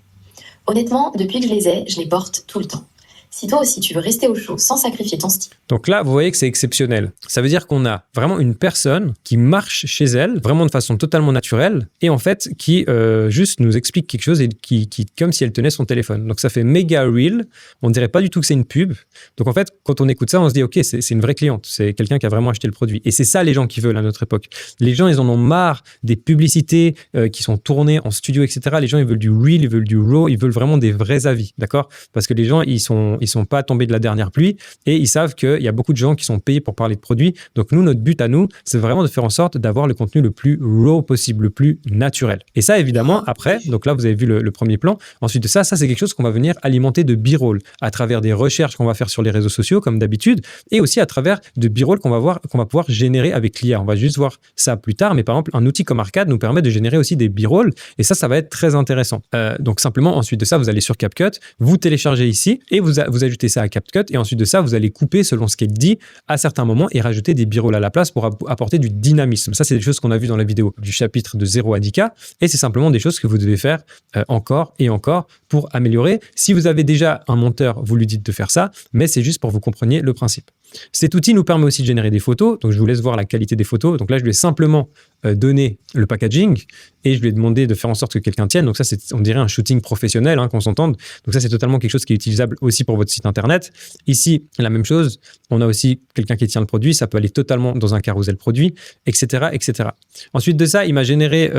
Speaker 4: Honnêtement, depuis que je les ai, je les porte tout le temps. Si toi aussi tu veux rester au chaud sans sacrifier ton style.
Speaker 3: Donc là, vous voyez que c'est exceptionnel. Ça veut dire qu'on a vraiment une personne qui marche chez elle, vraiment de façon totalement naturelle, et en fait qui juste nous explique quelque chose et qui comme si elle tenait son téléphone. Donc ça fait méga real. On dirait pas du tout que c'est une pub. Donc en fait, quand on écoute ça, on se dit ok, c'est une vraie cliente, c'est quelqu'un qui a vraiment acheté le produit. Et c'est ça les gens qui veulent à notre époque. Les gens, ils en ont marre des publicités qui sont tournées en studio, etc. Les gens, ils veulent du real, ils veulent du raw, ils veulent vraiment des vrais avis, d'accord? Parce que les gens, ils sont pas tombés de la dernière pluie et ils savent qu'il y a beaucoup de gens qui sont payés pour parler de produits. Donc nous, notre but à nous, c'est vraiment de faire en sorte d'avoir le contenu le plus raw possible, le plus naturel. Et ça, évidemment, après, donc là, vous avez vu le premier plan. Ensuite de ça, c'est quelque chose qu'on va venir alimenter de B-roll à travers des recherches qu'on va faire sur les réseaux sociaux, comme d'habitude, et aussi à travers de B-roll qu'on va pouvoir générer avec l'IA. On va juste voir ça plus tard, mais par exemple, un outil comme Arcade nous permet de générer aussi des B-roll et ça va être très intéressant. Donc simplement, ensuite de ça, vous allez sur CapCut, vous téléchargez ici et vous ajoutez ça à CapCut et ensuite de ça, vous allez couper selon ce qu'elle dit à certains moments et rajouter des B-roll à la place pour apporter du dynamisme. Ça, c'est des choses qu'on a vues dans la vidéo du chapitre de 0 à 10K et c'est simplement des choses que vous devez faire encore et encore pour améliorer. Si vous avez déjà un monteur, vous lui dites de faire ça, mais c'est juste pour que vous compreniez le principe. Cet outil nous permet aussi de générer des photos. Donc, je vous laisse voir la qualité des photos. Donc là, je lui ai simplement donné le packaging et je lui ai demandé de faire en sorte que quelqu'un tienne. Donc ça, on dirait un shooting professionnel, qu'on s'entende. Donc ça, c'est totalement quelque chose qui est utilisable aussi pour votre site internet. Ici, la même chose. On a aussi quelqu'un qui tient le produit. Ça peut aller totalement dans un carousel produit, etc., etc. Ensuite de ça, il m'a généré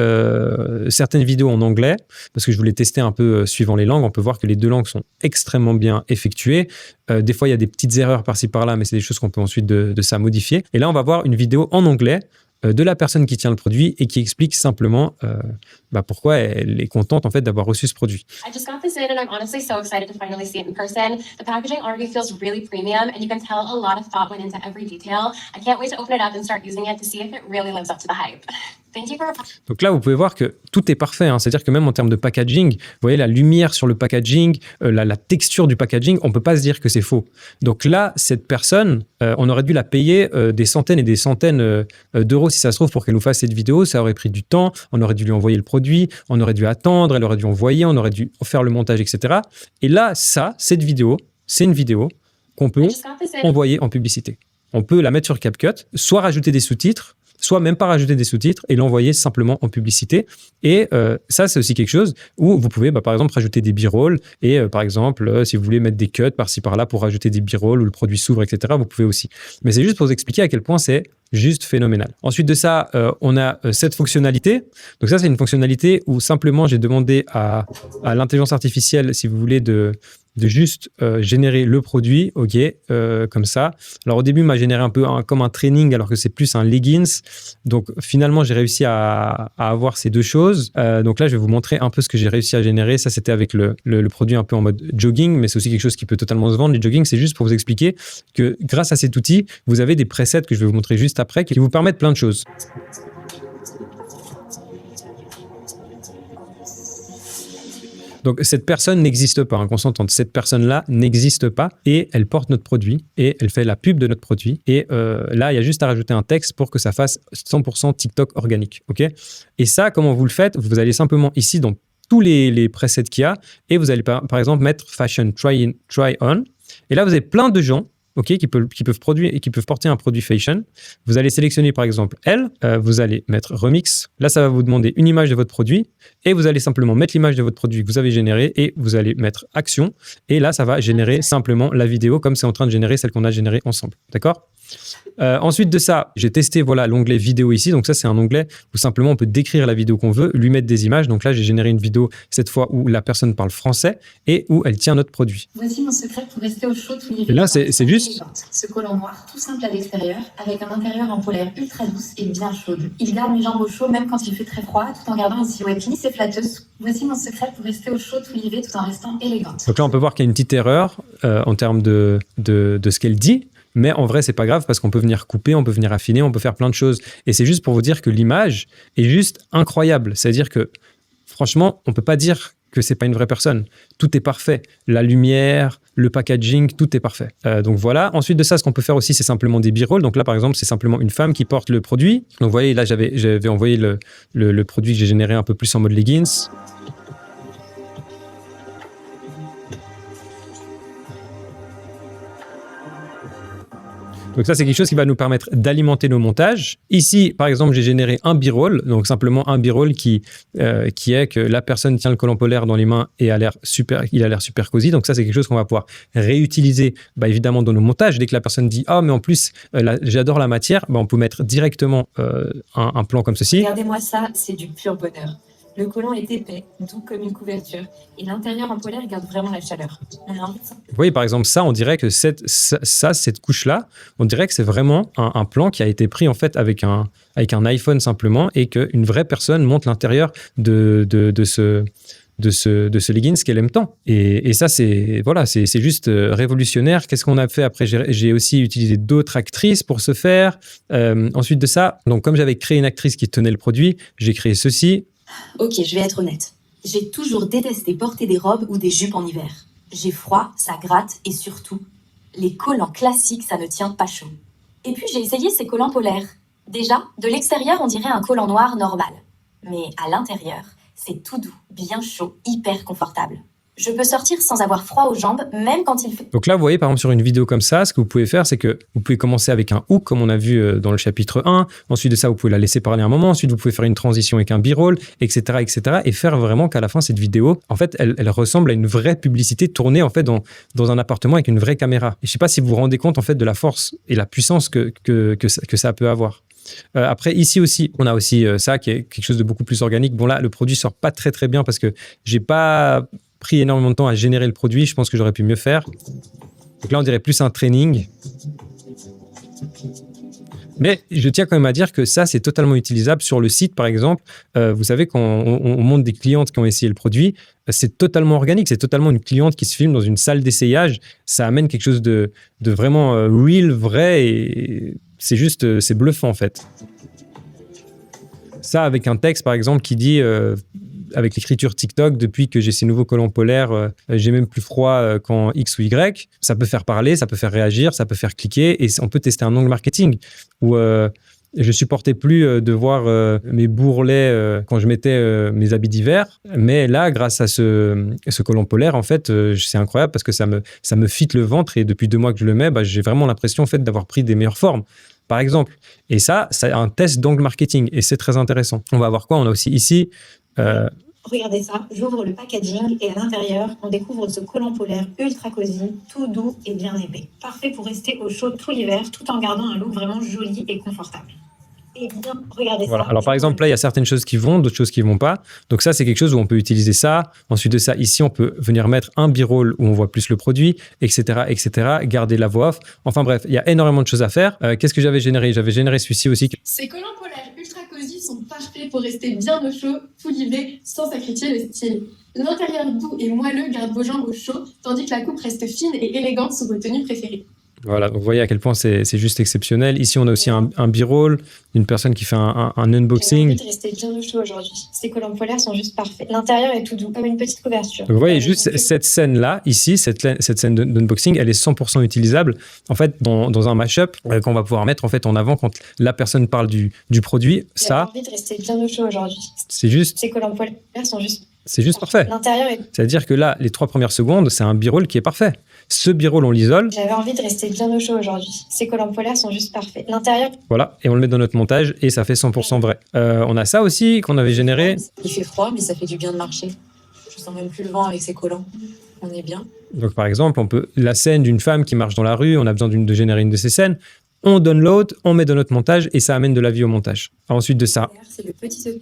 Speaker 3: certaines vidéos en anglais parce que je voulais tester un peu suivant les langues. On peut voir que les deux langues sont extrêmement bien effectuées. Des fois, il y a des petites erreurs par-ci par-là, mais c'est des choses qu'on peut ensuite de ça modifier. Et là, on va voir une vidéo en anglais de la personne qui tient le produit et qui explique simplement pourquoi elle est contente en fait d'avoir reçu ce produit.
Speaker 5: I just got this in and I'm honestly so excited to finally see it in person. The packaging already feels really premium and you can tell a lot of thought went into every detail. I can't wait to open it up and start using it to see if it really lives up to the hype. Thank you for...
Speaker 3: Donc là, vous pouvez voir que tout est parfait. C'est-à-dire que même en termes de packaging, vous voyez la lumière sur le packaging, la texture du packaging, on ne peut pas se dire que c'est faux. Donc là, cette personne, on aurait dû la payer des centaines et des centaines d'euros si ça se trouve pour qu'elle nous fasse cette vidéo. Ça aurait pris du temps, on aurait dû lui envoyer le produit, on aurait dû attendre, elle aurait dû envoyer, on aurait dû faire le montage, etc. Et là, cette vidéo, c'est une vidéo qu'on peut envoyer en publicité. On peut la mettre sur CapCut, soit rajouter des sous-titres, soit même pas rajouter des sous-titres et l'envoyer simplement en publicité. Et ça, c'est aussi quelque chose où vous pouvez, par exemple, rajouter des b-rolls et, par exemple, si vous voulez mettre des cuts par-ci, par-là pour rajouter des b-rolls où le produit s'ouvre, etc., vous pouvez aussi. Mais c'est juste pour vous expliquer à quel point c'est juste phénoménal. Ensuite de ça, on a cette fonctionnalité. Donc ça, c'est une fonctionnalité où simplement j'ai demandé à l'intelligence artificielle, si vous voulez, de juste générer le produit, ok, comme ça. Alors au début, il m'a généré un peu comme un training, alors que c'est plus un leggings. Donc finalement, j'ai réussi à avoir ces deux choses. Donc là, je vais vous montrer un peu ce que j'ai réussi à générer. Ça, c'était avec le produit un peu en mode jogging, mais c'est aussi quelque chose qui peut totalement se vendre. Les jogging, c'est juste pour vous expliquer que grâce à cet outil, vous avez des presets que je vais vous montrer juste après qui vous permettent plein de choses. Donc, cette personne n'existe pas, hein, qu'on s'entende. Cette personne-là n'existe pas et elle porte notre produit et elle fait la pub de notre produit. Et là, il y a juste à rajouter un texte pour que ça fasse 100% TikTok organique. OK ? Et ça, comment vous le faites ? Vous allez simplement ici dans tous les presets qu'il y a et vous allez par exemple mettre Fashion Try On. Et là, vous avez plein de gens qui peuvent produire et qui peuvent porter un produit fashion. Vous allez sélectionner par exemple elle, vous allez mettre remix. Là, ça va vous demander une image de votre produit et vous allez simplement mettre l'image de votre produit que vous avez généré et vous allez mettre action. Et là, ça va générer simplement la vidéo comme c'est en train de générer celle qu'on a générée ensemble. D'accord ? Ensuite de ça, j'ai testé l'onglet vidéo ici. Donc ça, c'est un onglet où simplement on peut décrire la vidéo qu'on veut, lui mettre des images. Donc là, j'ai généré une vidéo cette fois où la personne parle français et où elle tient notre produit.
Speaker 4: Voici mon secret pour rester au chaud tout l'hiver.
Speaker 3: Et là, c'est juste...
Speaker 4: Ce collant noir tout simple à l'extérieur, avec un intérieur en polaire ultra douce et bien chaude. Il garde mes jambes au chaud même quand il fait très froid, tout en gardant une silhouette lisse et flatteuse. Voici mon secret pour rester au chaud tout l'hiver tout en restant élégante.
Speaker 3: Donc là, on peut voir qu'il y a une petite erreur en termes de ce qu'elle dit. Mais en vrai, c'est pas grave parce qu'on peut venir couper, on peut venir affiner, on peut faire plein de choses. Et c'est juste pour vous dire que l'image est juste incroyable. C'est-à-dire que, franchement, on peut pas dire que c'est pas une vraie personne. Tout est parfait. La lumière, le packaging, tout est parfait. Donc voilà. Ensuite de ça, ce qu'on peut faire aussi, c'est simplement des b-rolls. Donc là, par exemple, c'est simplement une femme qui porte le produit. Donc vous voyez, là, j'avais envoyé le produit que j'ai généré un peu plus en mode leggings. Donc ça, c'est quelque chose qui va nous permettre d'alimenter nos montages. Ici, par exemple, j'ai généré un b-roll, donc simplement un b-roll qui est que la personne tient le collant polaire dans les mains et il a l'air super cosy. Donc ça, c'est quelque chose qu'on va pouvoir réutiliser, évidemment, dans nos montages. Dès que la personne dit « Ah, mais en plus, j'adore la matière », on peut mettre directement un plan comme ceci.
Speaker 4: Regardez-moi ça, c'est du pur bonheur. Le collant est épais, doux comme une couverture, et l'intérieur en polaire garde vraiment la chaleur. On a envie de ça.
Speaker 3: Vous voyez, par exemple, ça, on dirait que cette couche-là, on dirait que c'est vraiment un plan qui a été pris en fait avec un iPhone simplement et qu'une vraie personne monte l'intérieur de ce leggings qu'elle aime tant. Et ça, c'est juste révolutionnaire. Qu'est-ce qu'on a fait après ? J'ai aussi utilisé d'autres actrices pour ce faire. Ensuite de ça, donc comme j'avais créé une actrice qui tenait le produit, j'ai créé ceci.
Speaker 4: Ok, je vais être honnête. J'ai toujours détesté porter des robes ou des jupes en hiver. J'ai froid, ça gratte et surtout, les collants classiques, ça ne tient pas chaud. Et puis j'ai essayé ces collants polaires. Déjà, de l'extérieur, on dirait un collant noir normal. Mais à l'intérieur, c'est tout doux, bien chaud, hyper confortable. Je peux sortir sans avoir froid aux jambes, même quand il fait...
Speaker 3: Donc là, vous voyez, par exemple, sur une vidéo comme ça, ce que vous pouvez faire, c'est que vous pouvez commencer avec un hook, comme on a vu dans le chapitre 1. Ensuite de ça, vous pouvez la laisser parler un moment. Ensuite, vous pouvez faire une transition avec un b-roll, etc., etc. Et faire vraiment qu'à la fin, cette vidéo, en fait, elle ressemble à une vraie publicité tournée, en fait, dans un appartement avec une vraie caméra. Et je ne sais pas si vous vous rendez compte, en fait, de la force et la puissance que ça peut avoir. Après, ici aussi, on a aussi ça qui est quelque chose de beaucoup plus organique. Bon, là, le produit sort pas très, très bien parce que j'ai pas pris énormément de temps à générer le produit. Je pense que j'aurais pu mieux faire. Donc là, on dirait plus un training. Mais je tiens quand même à dire que ça, c'est totalement utilisable sur le site, par exemple. Vous savez, quand on montre des clientes qui ont essayé le produit, c'est totalement organique. C'est totalement une cliente qui se filme dans une salle d'essayage. Ça amène quelque chose de vraiment real, vrai. Et c'est juste, c'est bluffant, en fait. Ça, avec un texte, par exemple, qui dit... avec l'écriture TikTok, depuis que j'ai ces nouveaux collants polaires, j'ai même plus froid qu'en X ou Y. Ça peut faire parler, ça peut faire réagir, ça peut faire cliquer et on peut tester un angle marketing où je supportais plus de voir mes bourrelets quand je mettais mes habits d'hiver. Mais là, grâce à ce collant polaire, en fait, c'est incroyable parce que ça me fit le ventre et depuis 2 mois que je le mets, j'ai vraiment l'impression en fait, d'avoir pris des meilleures formes. Par exemple. Et ça, c'est un test d'angle marketing et c'est très intéressant. On va voir quoi ? On a aussi ici...
Speaker 4: Regardez ça, j'ouvre le packaging et à l'intérieur, on découvre ce collant polaire ultra cosy, tout doux et bien épais. Parfait pour rester au chaud tout l'hiver, tout en gardant un look vraiment joli et confortable. Et bien, regardez
Speaker 3: voilà.
Speaker 4: ça.
Speaker 3: Alors par exemple, là, il y a certaines choses qui vont, d'autres choses qui ne vont pas. Donc ça, c'est quelque chose où on peut utiliser ça. Ensuite de ça, ici, on peut venir mettre un b-roll où on voit plus le produit, etc., etc. Garder la voix off. Enfin bref, il y a énormément de choses à faire. Qu'est-ce que j'avais généré ? J'avais généré celui-ci aussi.
Speaker 6: Ces collants polaires ultra cosy sont parfaits pour rester bien au chaud tout l'hiver sans sacrifier le style. L'intérieur doux et moelleux garde vos jambes au chaud, tandis que la coupe reste fine et élégante sous vos tenues préférées.
Speaker 3: Voilà, donc vous voyez à quel point c'est juste exceptionnel. Ici, on a aussi un B-roll d'une personne qui fait un
Speaker 4: J'ai envie
Speaker 3: unboxing.
Speaker 4: de rester bien au chaud aujourd'hui. Ces collants polaires sont juste parfaits. L'intérieur est tout doux, comme une petite couverture.
Speaker 3: Donc, vous voyez juste cette scène-là, ici, cette scène d'unboxing, elle est 100% utilisable en fait dans un mashup qu'on va pouvoir mettre en fait en avant quand la personne parle du produit.
Speaker 4: J'ai
Speaker 3: Ça,
Speaker 4: envie de rester bien au chaud aujourd'hui.
Speaker 3: c'est juste
Speaker 4: Ces collants polaires sont juste
Speaker 3: parfait.
Speaker 4: L'intérieur est...
Speaker 3: C'est-à-dire que là, les 3 premières secondes, c'est un B-roll qui est parfait. Ce B-roll, on l'isole,
Speaker 4: J'avais envie de rester bien au chaud aujourd'hui. Ces collants polaires sont juste parfaits. L'intérieur...
Speaker 3: voilà, et on le met dans notre montage et ça fait 100% vrai. On a ça aussi qu'on avait généré.
Speaker 7: Il fait froid, mais ça fait du bien de marcher. Je sens même plus le vent avec ces collants. On est bien.
Speaker 3: Donc, par exemple, la scène d'une femme qui marche dans la rue, on a besoin de générer une de ces scènes. On download, on met dans notre montage et ça amène de la vie au montage. Ensuite de ça,
Speaker 4: C'est le petit secret.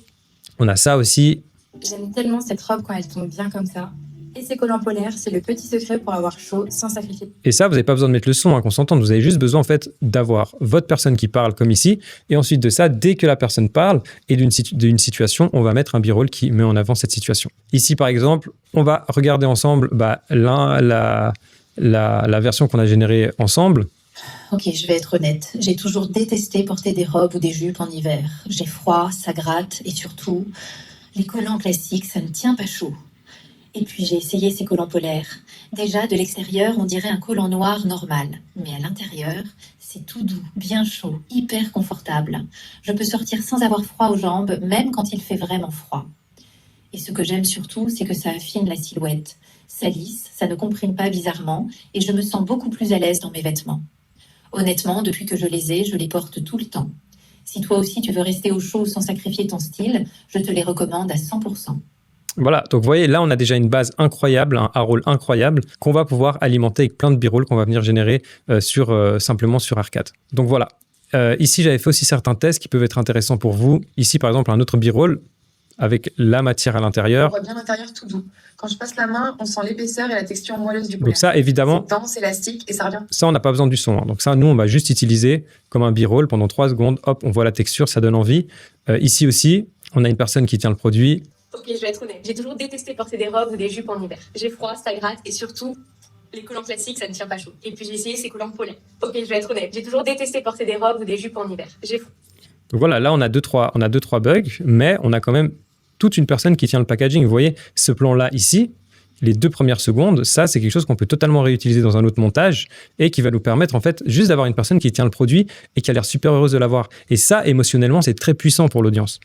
Speaker 3: on a ça aussi.
Speaker 4: J'aime tellement cette robe quand elle tombe bien comme ça. Et ces collants polaires, c'est le petit secret pour avoir chaud sans sacrifier.
Speaker 3: Et ça, vous n'avez pas besoin de mettre le son, hein, qu'on s'entende. Vous avez juste besoin en fait d'avoir votre personne qui parle comme ici. Et ensuite de ça, dès que la personne parle et d'une situation, on va mettre un B-roll qui met en avant cette situation. Ici, par exemple, on va regarder ensemble la version qu'on a générée ensemble.
Speaker 4: Ok, je vais être honnête. J'ai toujours détesté porter des robes ou des jupes en hiver. J'ai froid, ça gratte et surtout, les collants classiques, ça ne tient pas chaud. Et puis j'ai essayé ces collants polaires. Déjà, de l'extérieur, on dirait un collant noir normal. Mais à l'intérieur, c'est tout doux, bien chaud, hyper confortable. Je peux sortir sans avoir froid aux jambes, même quand il fait vraiment froid. Et ce que j'aime surtout, c'est que ça affine la silhouette. Ça lisse, ça ne comprime pas bizarrement, et je me sens beaucoup plus à l'aise dans mes vêtements. Honnêtement, depuis que je les porte tout le temps. Si toi aussi tu veux rester au chaud sans sacrifier ton style, je te les recommande à 100%.
Speaker 3: Voilà, donc vous voyez, là, on a déjà une base incroyable, un A-roll incroyable qu'on va pouvoir alimenter avec plein de B-rolls qu'on va venir générer simplement sur Arcade. Donc voilà. Ici, j'avais fait aussi certains tests qui peuvent être intéressants pour vous. Ici, par exemple, un autre B-roll avec la matière à
Speaker 8: On
Speaker 3: l'intérieur.
Speaker 8: voit bien l'intérieur tout doux. Quand je passe la main, on sent l'épaisseur et la texture moelleuse du polaire.
Speaker 3: Donc ça, évidemment,
Speaker 8: C'est dense, élastique et ça revient.
Speaker 3: ça, on n'a pas besoin du son, hein. Donc ça, nous, on va juste utiliser comme un B-roll pendant 3 secondes. Hop, on voit la texture, ça donne envie. Ici aussi, on a une personne qui tient le produit.
Speaker 5: Ok, je vais être honnête. J'ai toujours détesté porter des robes ou des jupes en hiver. J'ai froid, ça gratte et surtout, les collants classiques, ça ne tient pas chaud. Et puis j'ai essayé ces collants polaires. Ok, je vais être honnête. J'ai toujours détesté porter des robes ou des jupes en hiver. J'ai froid.
Speaker 3: Donc voilà, là, on a deux, trois bugs, mais on a quand même toute une personne qui tient le packaging. Vous voyez, ce plan-là ici, les 2 premières secondes, ça, c'est quelque chose qu'on peut totalement réutiliser dans un autre montage et qui va nous permettre, en fait, juste d'avoir une personne qui tient le produit et qui a l'air super heureuse de l'avoir. Et ça, émotionnellement, c'est très puissant pour l'audience.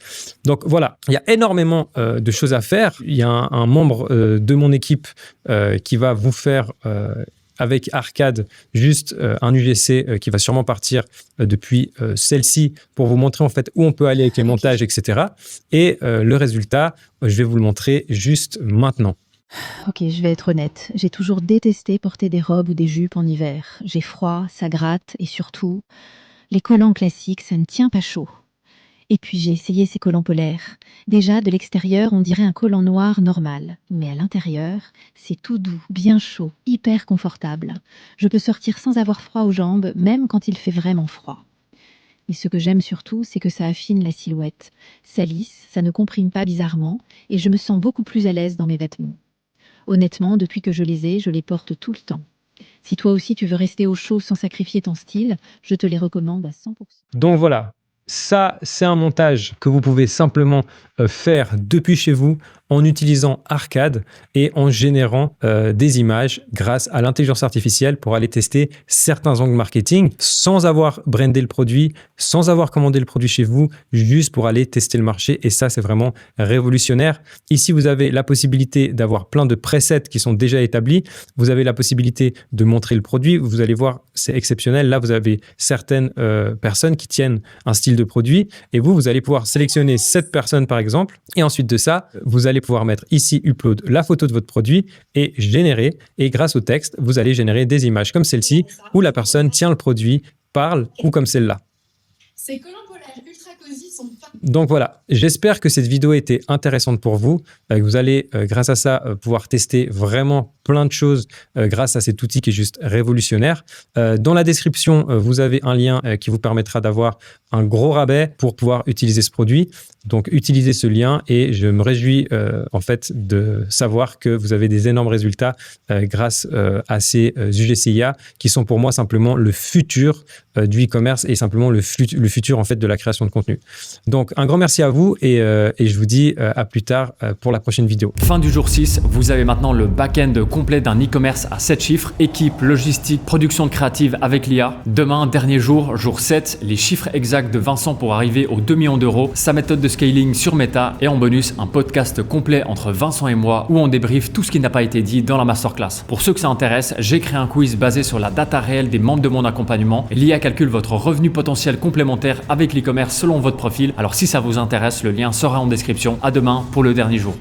Speaker 3: Donc voilà, il y a énormément de choses à faire. Il y a un membre de mon équipe qui va vous faire... avec Arcade, juste un UGC qui va sûrement partir depuis celle-ci pour vous montrer en fait où on peut aller avec les montages, etc. Et le résultat, je vais vous le montrer juste maintenant.
Speaker 9: Ok, je vais être honnête. J'ai toujours détesté porter des robes ou des jupes en hiver. J'ai froid, ça gratte et surtout, les collants classiques, ça ne tient pas chaud. Et puis j'ai essayé ces collants polaires. Déjà, de l'extérieur, on dirait un collant noir normal. Mais à l'intérieur, c'est tout doux, bien chaud, hyper confortable. Je peux sortir sans avoir froid aux jambes, même quand il fait vraiment froid. Et ce que j'aime surtout, c'est que ça affine la silhouette. Ça lisse, ça ne comprime pas bizarrement, et je me sens beaucoup plus à l'aise dans mes vêtements. Honnêtement, depuis que je les porte tout le temps. Si toi aussi tu veux rester au chaud sans sacrifier ton style, je te les recommande à 100%.
Speaker 3: Donc voilà, ça, c'est un montage que vous pouvez simplement faire depuis chez vous en utilisant Arcade et en générant des images grâce à l'intelligence artificielle pour aller tester certains angles marketing sans avoir brandé le produit, sans avoir commandé le produit chez vous, juste pour aller tester le marché. Et ça, c'est vraiment révolutionnaire. Ici, vous avez la possibilité d'avoir plein de presets qui sont déjà établis. Vous avez la possibilité de montrer le produit. Vous allez voir, c'est exceptionnel. Là, vous avez certaines personnes qui tiennent un style de produit et vous allez pouvoir sélectionner cette personne, par exemple. Et ensuite de ça, vous allez pouvoir mettre ici upload la photo de votre produit et générer. Et grâce au texte, vous allez générer des images comme celle-ci où la personne tient le produit, parle ou comme celle-là.
Speaker 6: Ces collants polaires ultra cosy sont
Speaker 3: Donc voilà, j'espère que cette vidéo était intéressante pour vous. Vous allez, grâce à ça, pouvoir tester vraiment plein de choses grâce à cet outil qui est juste révolutionnaire. Dans la description, vous avez un lien qui vous permettra d'avoir un gros rabais pour pouvoir utiliser ce produit. Donc, utilisez ce lien et je me réjouis en fait de savoir que vous avez des énormes résultats grâce à ces UGC-IA qui sont pour moi simplement le futur du e-commerce et simplement le futur en fait de la création de contenu. Donc, un grand merci à vous et je vous dis à plus tard pour la prochaine vidéo.
Speaker 1: Fin du jour 6, vous avez maintenant le back-end complet d'un e-commerce à 7 chiffres, équipe, logistique, production de créative avec l'IA. Demain, dernier jour, jour 7, les chiffres exacts de Vincent pour arriver aux 2 millions d'euros, sa méthode de scaling sur Meta et en bonus, un podcast complet entre Vincent et moi où on débriefe tout ce qui n'a pas été dit dans la masterclass. Pour ceux que ça intéresse, j'ai créé un quiz basé sur la data réelle des membres de mon accompagnement. L'IA calcule votre revenu potentiel complémentaire avec l'e-commerce selon votre profil. Alors si ça vous intéresse, le lien sera en description. À demain pour le dernier jour.